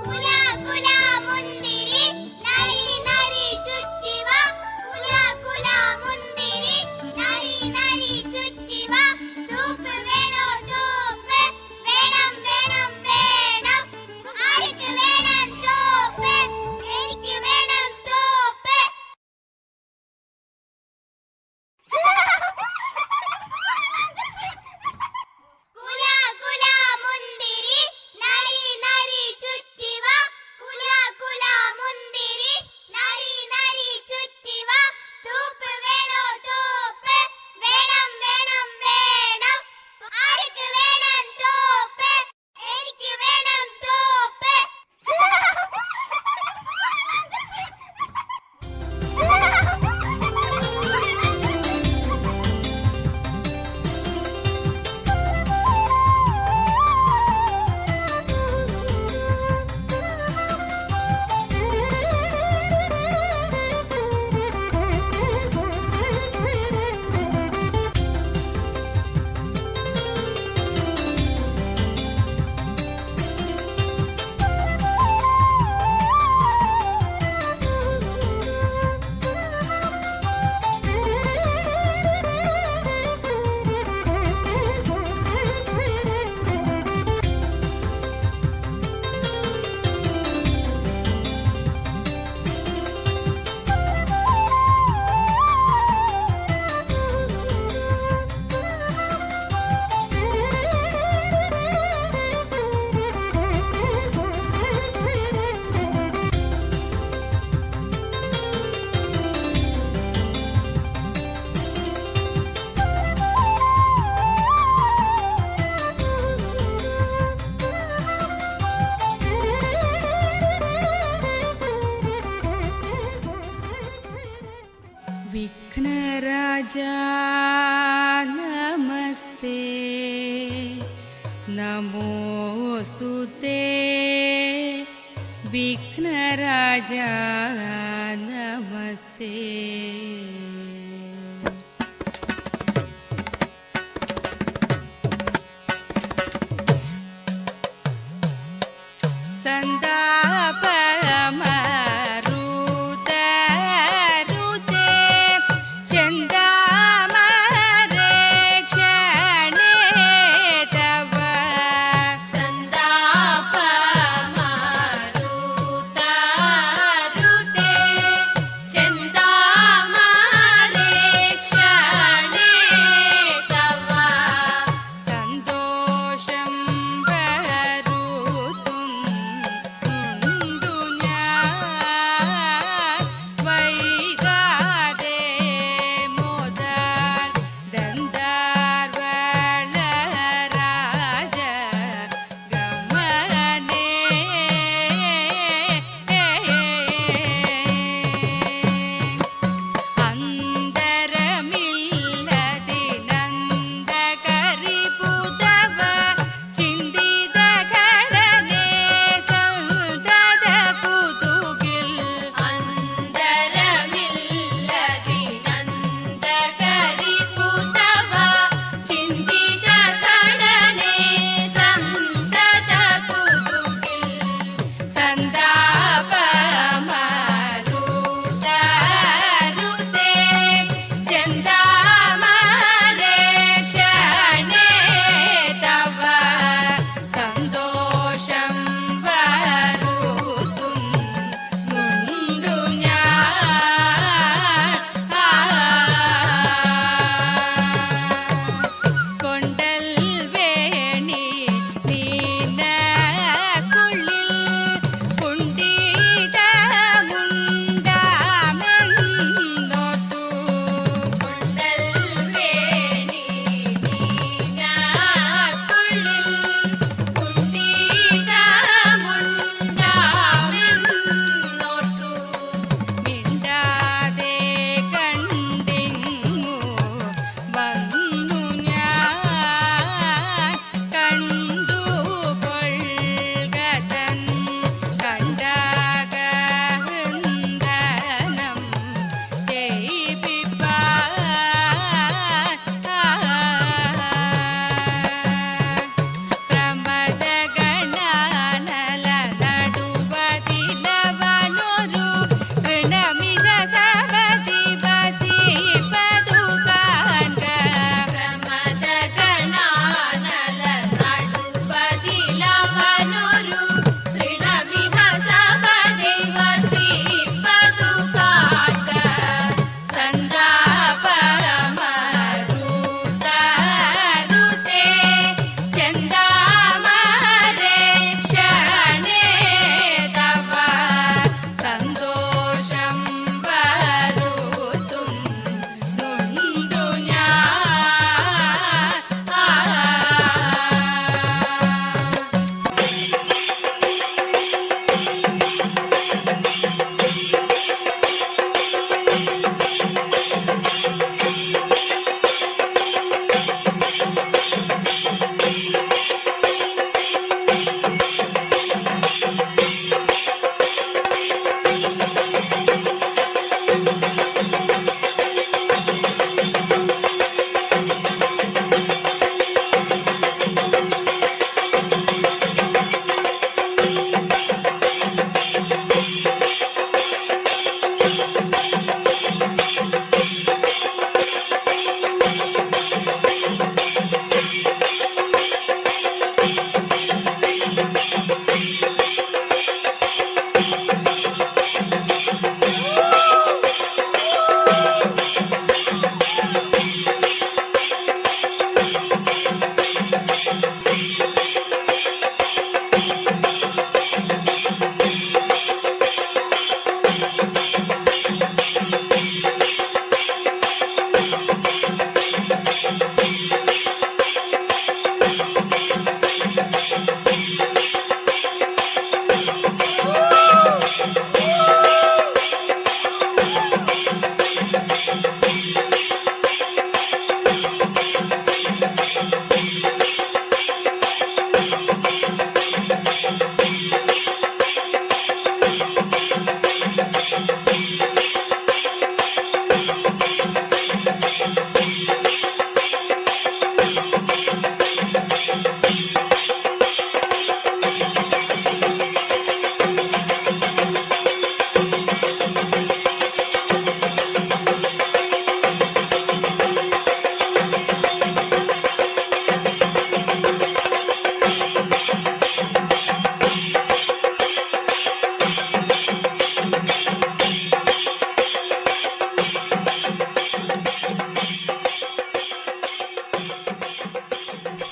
കുല കുല മുന്തിരി നമസ്തേ നമോസ്തുതേ വിഘ്നരാജ നമസ്തേ. സന്താപമരുതരുതേ ചെന്താമരക്ഷണേ തവ. സന്താപമരുതരുതേ ചെന്താമരക്ഷണേ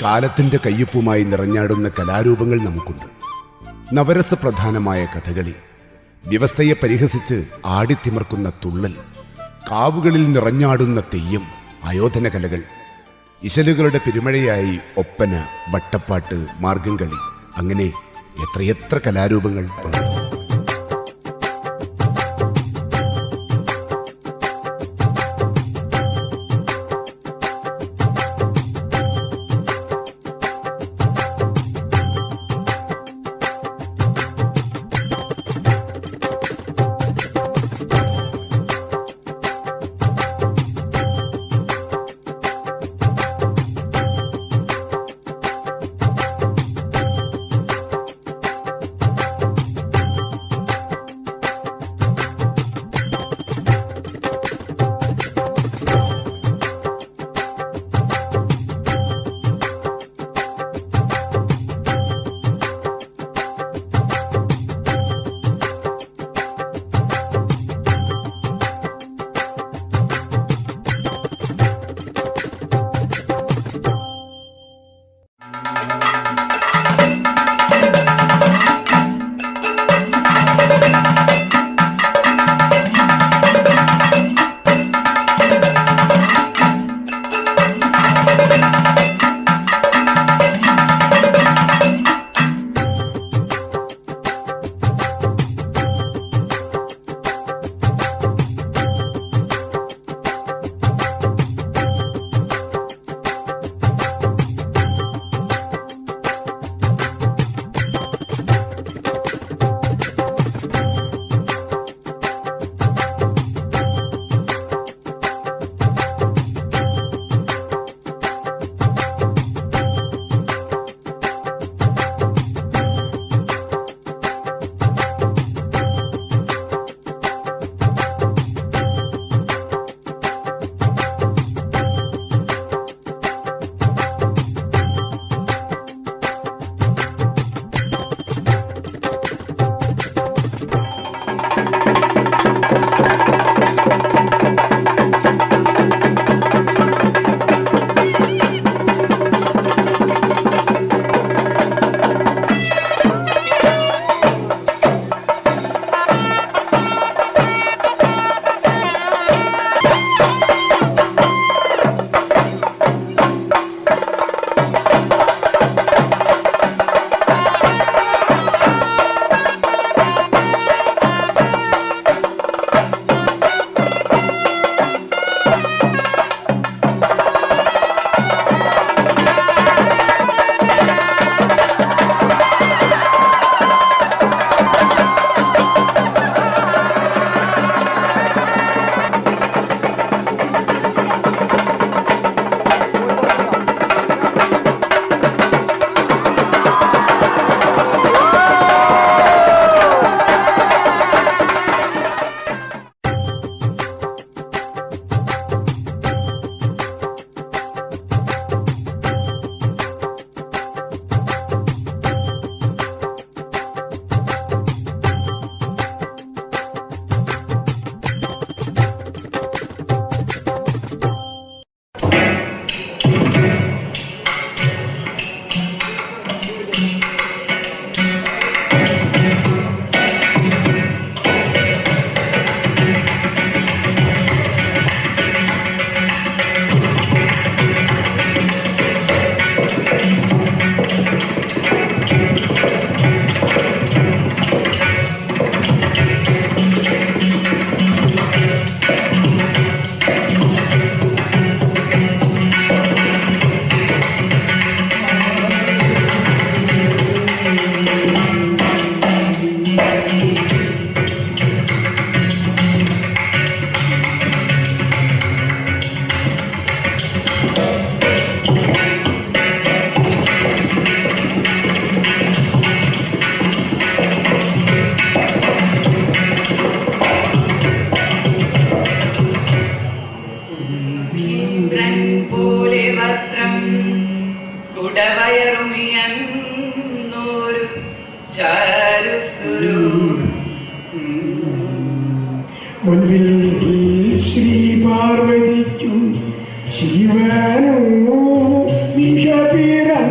കാലത്തിന്റെ കയ്യൊപ്പുമായി നിറഞ്ഞാടുന്ന കലാരൂപങ്ങൾ നമുക്കുണ്ട്. നവരസപ്രധാനമായ കഥകളി, വ്യവസ്ഥയെ പരിഹസിച്ച് ആടിത്തിമർക്കുന്ന തുള്ളൽ, കാവുകളിൽ നിറഞ്ഞാടുന്ന തെയ്യം, ആയോധന കലകൾ, ഇശലുകളുടെ പെരുമഴയായി ഒപ്പന, വട്ടപ്പാട്ട്, മാർഗംകളി, അങ്ങനെ എത്രയെത്ര കലാരൂപങ്ങൾ. കുടവയറുമിയന്നൂരു ചാരുസുരു മുൻപിൽ ശ്രീ പാർവതിക്കും ശിവനോ മിക പിറ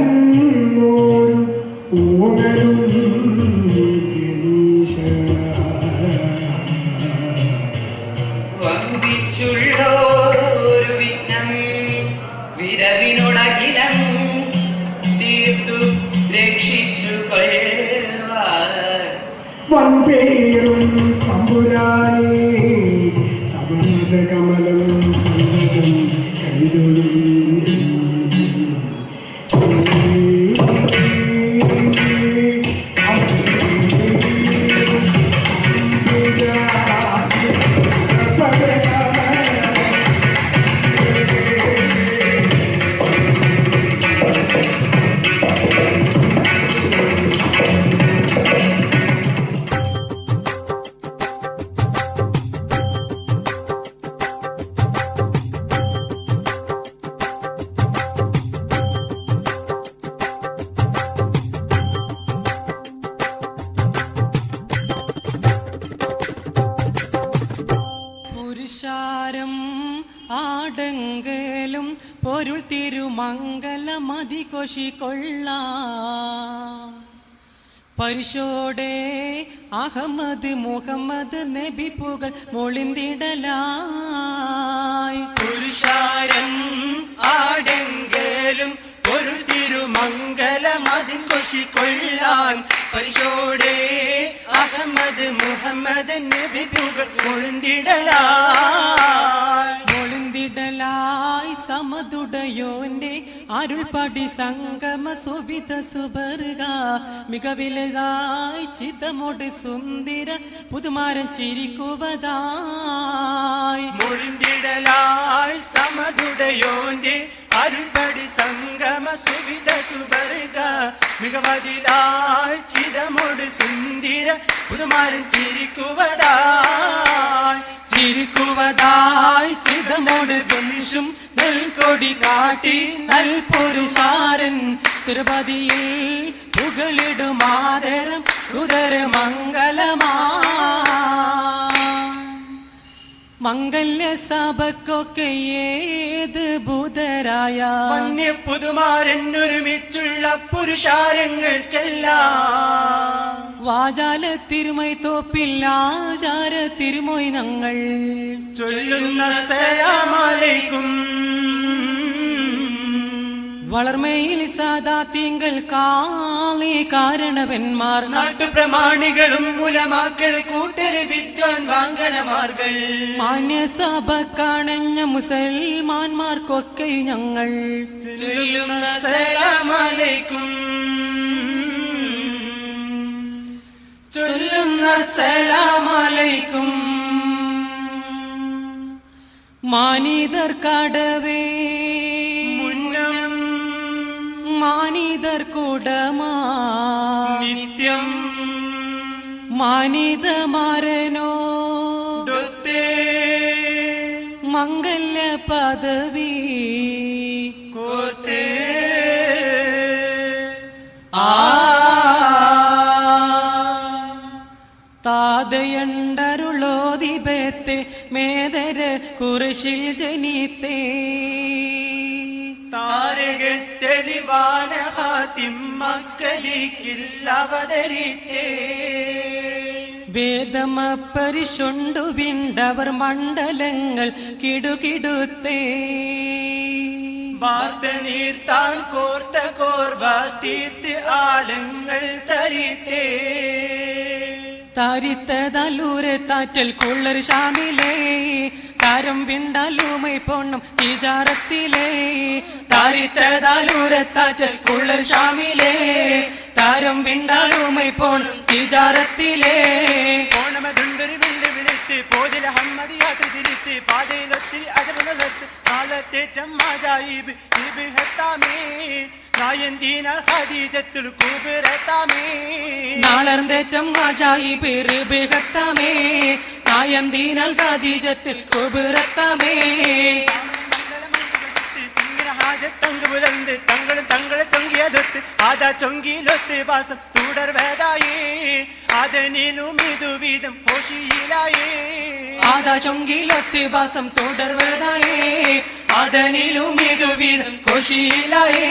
പുരുഷാരം ആടെങ്കലും പൊരുൾ തിരുമംഗല മതി കൊഷിക്കൊള്ള പരിശോടെ അഹമ്മദ് മുഹമ്മദ് നബി പുകൾ മൊളിന്തിടലായി പുരുഷാരം ആടെങ്കലും പൊരുൾ തിരുമംഗല മതി കൊഷിക്കൊള്ളാൻ പരിശോടെ അഹമ്മദ് മുഹമ്മദ് നബി പുകൾ മൊളിന്തിടലായി സമതുടയോന്റെ അരുൾപടി സംഗമ സുവിധ സുബർഗ മികവിലതായി ചിതമോട് സുന്ദര പുതുമാരൻ ചിരിക്കുവതായി മൊളിന്തിടലായി സമതുടയോന്റെ അരുൾപടി സംഗമ സുവിധ സുബർഗ മികവതിലായി ചിതമോട് സുന്ദര പുതുമാരൻ ചിരിക്കുവതായി ചിതമോട് സുൻഷും നെൽക്കൊടി കാട്ടി നൽപുരുഷാരൻ സുരപതിയിൽ പുകളിടുമാതരം ഉദര മംഗളമാ മംഗല്യ സഭക്കൊക്കെ ഏത് ബുധരായ വന്യ പുതുമാരൻ ഒരുമിച്ചുള്ള പുരുഷാരങ്ങൾക്കെല്ലാം വാചാല തിരുമൈ തോപ്പില്ലാചാര തിരുമൊയ്നങ്ങൾ ചൊല്ലുന്ന സലാമലൈക്കും വളർമയിൽ സാദാ തിങ്കൾ കാളി കാരണവന്മാർ നാട്ടുപ്രമാണികളും മുലമാക്കൾ കൂട്ടര് വിദ്വാൻ വാങ്കണമാർകൾ മാന്യസഭ കാണഞ്ഞ മുസൽമാന്മാർക്കൊക്കെ ഞങ്ങൾ ചൊല്ലുന്ന സലാമലൈക്കും ചൊല്ലുന്ന സലാമലൈക്കും മാനിതർ കടവേ മാനിതർ കുടമാ നിത്യം മാനിതമാരനോ മംഗല്യ പദവി കോർത്തേ താതയണ്ടരുളോദിപത്തെ മേദര കുറശിൽ ജനിത്തേ താരകത്തെളിവാന ഹാത്തിം മക്കളിക്കില്ലവതരിത്തേ വേദമപ്പരിശുണ്ടു വിണ്ടവർ മണ്ഡലങ്ങൾ കിടുകിടുത്തേ വാർത്ത നീർത്താൻ കോർത്ത കോർവ തീർത്ത് ആലങ്ങൾ തരിത്തേ താരിത്തതലൂരെ താറ്റൽ കുള്ളർ ഷാമിലേ താരം വിണ്ടാലുമൈ പൊണ്ണം തീജാറത്തിലേ താരിത്തതലൂരെ താറ്റൽ കുള്ളർ ഷാമിലേ താരം വിണ്ടാലുമൈ പൊണ്ണം തീജാറത്തിലേ ഓണമതുണ്ടൊരു വിണ്ട് വിളിത്ത് പോതില ഹമ്മദിയാത്ത് തിരിത്ത് പാതയിലൊത്തിരി അജബലത്ത് കാലത്തേറ്റം മാജായിബ് ഇബ് ഹത്താമേ നായന്തീനാൽ ഖദീജത്തുൽ കുബ്രത്താമേ നാളർന്തേറ്റം മാജായിബ് ഇബ് ഹത്താമേ നായന്തീനാൽ ഖദീജത്തുൽ കുബ്രത്താമേ ഹാജത്തങ്ക് പുലർന്ന് തങ്ങളും തങ്ങളെ ചൊങ്കിയതൊത്ത് ആദാ ചൊങ്കിയിലൊത്ത് വാസം തുടർ വേദായേ ആദനിലും ഇതുവിധം ഹോഷിയിലായേ ആദാ ചൊങ്കിയിലൊത്ത് വാസം തുടർ വേദായേ ആദനിലും ഇതുവിധം ഹോഷിയിലായേ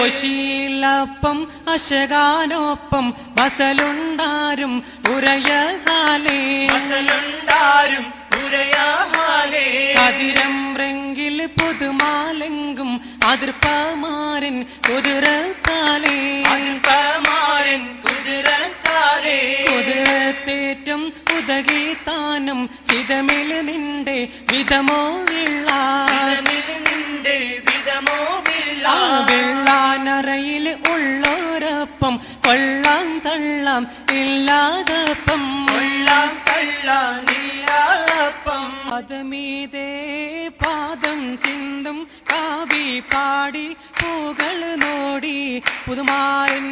കൊശിയിലപ്പം അശകാനൊപ്പം ബസലുണ്ടാരും ഉരയഹാലേ ബസലുണ്ടാരും ഉരയഹാലേ അതിരം റെങ്കിൽ പുതുമാലെങ്കും അതിർപ്പമാരൻ കുതിരത്താലേ അതിർപ്പമാരൻ കുതിരത്താലേ കുതിരത്തേറ്റം ഉദകീതാനം ചിതമിൽ നിന്റെ വിധമോ വെള്ളാനറയിൽ ഉള്ളോരപ്പം കൊള്ളാം തള്ളാം ഇല്ലാതപ്പം പദമീതേ പാദം ചിന്തും കാവി പാടി പൂകൾ നോടി പുതുമാരൻ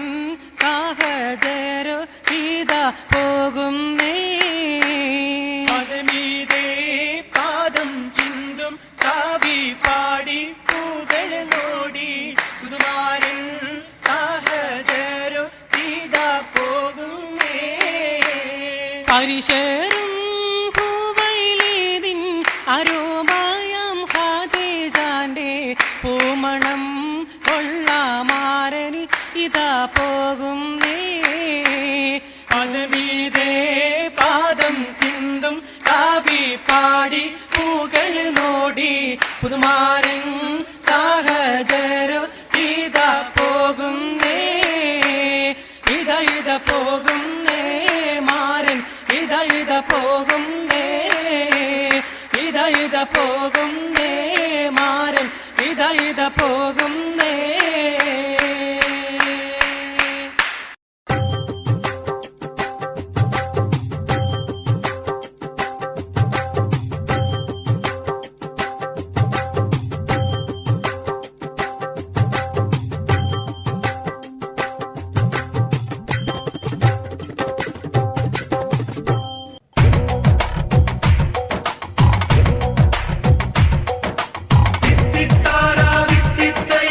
സാഹചര ഗീത പോകുന്നേ പദമീതേ പാദം ചിന്തും കാവി പാടി പൂകൾ നോടി പുതുമാരൻ സാഹചര ഗീത പോകുന്നേ പരിശേരും അരോമായം ഖദീജാന്റെ പൂമണം കൊള്ളാമാരനി ഇതാ പോകുന്നേ പദവീതേ പാദം ചിന്തും കാവി പാടി പൂകൾ നോടി പുതുമാരൻ സാഹചര്യം ഇതാ പോകുന്നേ ഇത പോകുന്നേ മാരൻ ഇത പോകുന്നേ ഇത പോകുന്നേ മാരൻ ഇത പോകുന്നേ തിത്താരാ തിത്തൈ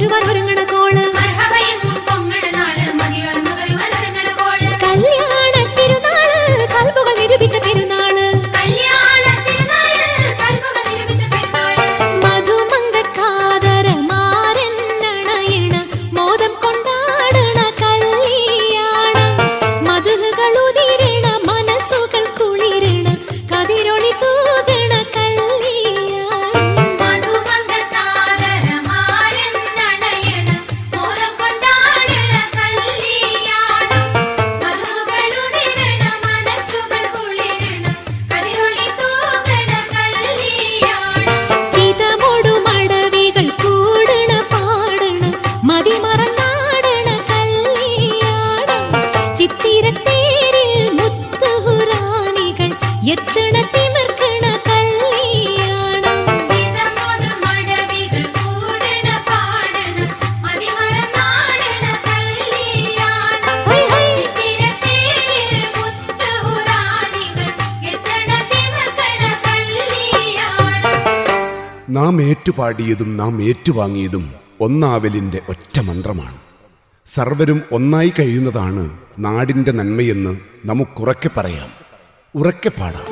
വരുവാൻ ഒരുങ്ങണ കോള് പൊങ്ങണ നാള് മതിയോളം വരുവാൻ ഒരുങ്ങണ കോള് കല്യാണ തിരുനാള് കൽബുകൾ നിരൂപിച്ച പെരുന്നാള് കല്യാണ തിരുനാള് കൽബുകൾ നിരൂപിച്ച പെരുന്നാള് മധുമങ്കക്കാതരമാരൻ നണയണ മോദം കൊണ്ടാടണ കല്യാണം മധുകൾ ഉതിരണ മനസ്സുകൾ കുളിരണ കതിരൊളി തൂകണ കല്യാണം മധുമങ്കക്കാതരമാരൻ നണയണ മോദം കൊണ്ടാടണ കല്യാണം മധുകൾ ഉതിരണ മനസ്സുകൾ കുളിരണ കതിരൊളി തൂകണ കല്യാണം ചിതമൊടു മടവികൾ കൂടണ പാടണ മതിമറന്നാടണ കല്യാണം ചിത്തിരത്തേരിൽ മുത്തുഹുറാനികൾ എത്തണ തിമിർക്കണ കല്യാണം ചിതമൊടു മടവികൾ കൂടണ പാടണ മതിമറന്നാടണ കല്യാണം ചിത്തിരത്തേരിൽ മുത്തുഹുറാനികൾ എത്തണ തിമിർക്കണ കല്യാണം നാം ഏറ്റുപാടിയതും നാം ഏറ്റുവാങ്ങിയതും ഒന്നാവലിന്റെ ഒറ്റ മന്ത്രമാണ്. സർവരും ഒന്നായി കഴിയുന്നതാണ് നാടിന്റെ നന്മയെന്ന് നമുക്കുറക്കെ പറയാം, ഉറക്കെ പാടാം.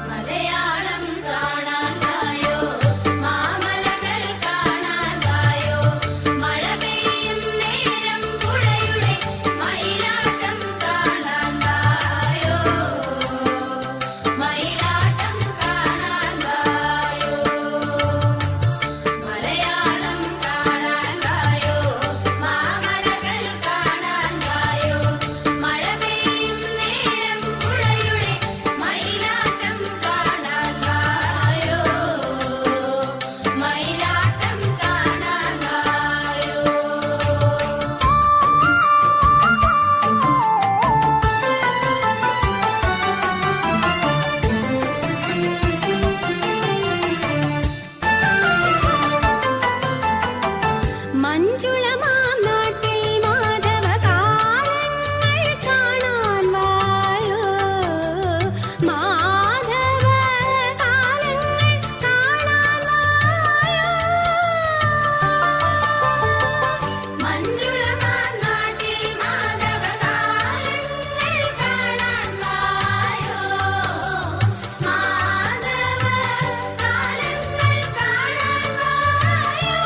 മലയാളം കാണാൻ വായോ മാമലകൾ കാണാൻ വായോ മഴ പെയ്യും നേരം പുഴയുടെ മയിലാട്ടം കാണാൻ വായോ മയിലാട്ടം കാണാൻ വായോ മലയാളം കാണാൻ വായോ മാമലകൾ കാണാൻ വായോ മഴ പെയ്യും നേരം പുഴയുടെ മയിലാട്ടം കാണാൻ വായോ മയിലാട്ടം കാണാൻ വായോ മഞ്ജുളമാം നാട്ടിൽ മാധവകാലങ്ങൾ കാണാൻ വായോ മാധവകാലങ്ങൾ കാണാൻ വായോ മഞ്ജുളമാം നാട്ടിൽ മാധവകാലങ്ങൾ കാണാൻ വായോ മാധവകാലങ്ങൾ കാണാൻ വായോ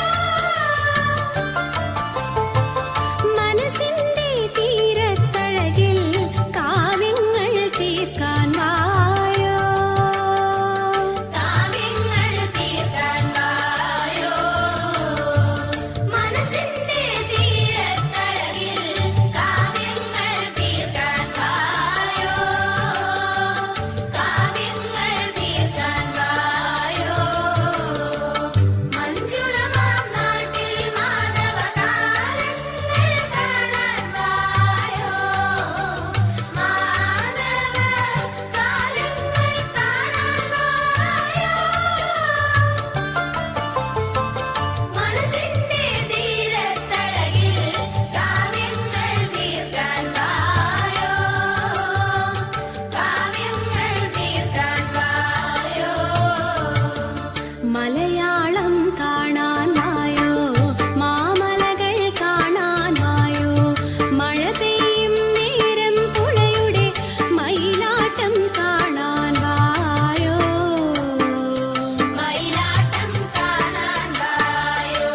മനസ്സിന്റെ തീരത്തഴകിൽ കാവ്യങ്ങൾ തീർക്കാൻ വായോ കാവ്യങ്ങൾ തീർക്കാൻ വായോ മനസ്സിന്റെ തീരത്തഴകിൽ കാവ്യങ്ങൾ തീർക്കാൻ വായോ കാവ്യങ്ങൾ തീർക്കാൻ വായോ മഞ്ജുളമാം നാട്ടിൽ മാധവകാലങ്ങൾ കാണാൻ വായോ മാധവകാലങ്ങൾ കാണാൻ വായോ മനസ്സിന്റെ തീരത്തഴകിൽ കാവ്യങ്ങൾ തീർക്കാൻ വായോ കാവ്യങ്ങൾ തീർക്കാൻ വായോ മലയാളം കാണാൻ വായോ മാമലകൾ കാണാൻ വായോ മഴ പെയ്യും നേരം പുഴയുടെ മയിലാട്ടം കാണാൻ വായോ മയിലാട്ടം കാണാൻ വായോ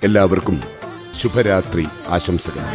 എല്ലാവർക്കും ശുഭരാത്രി ആശംസകൾ.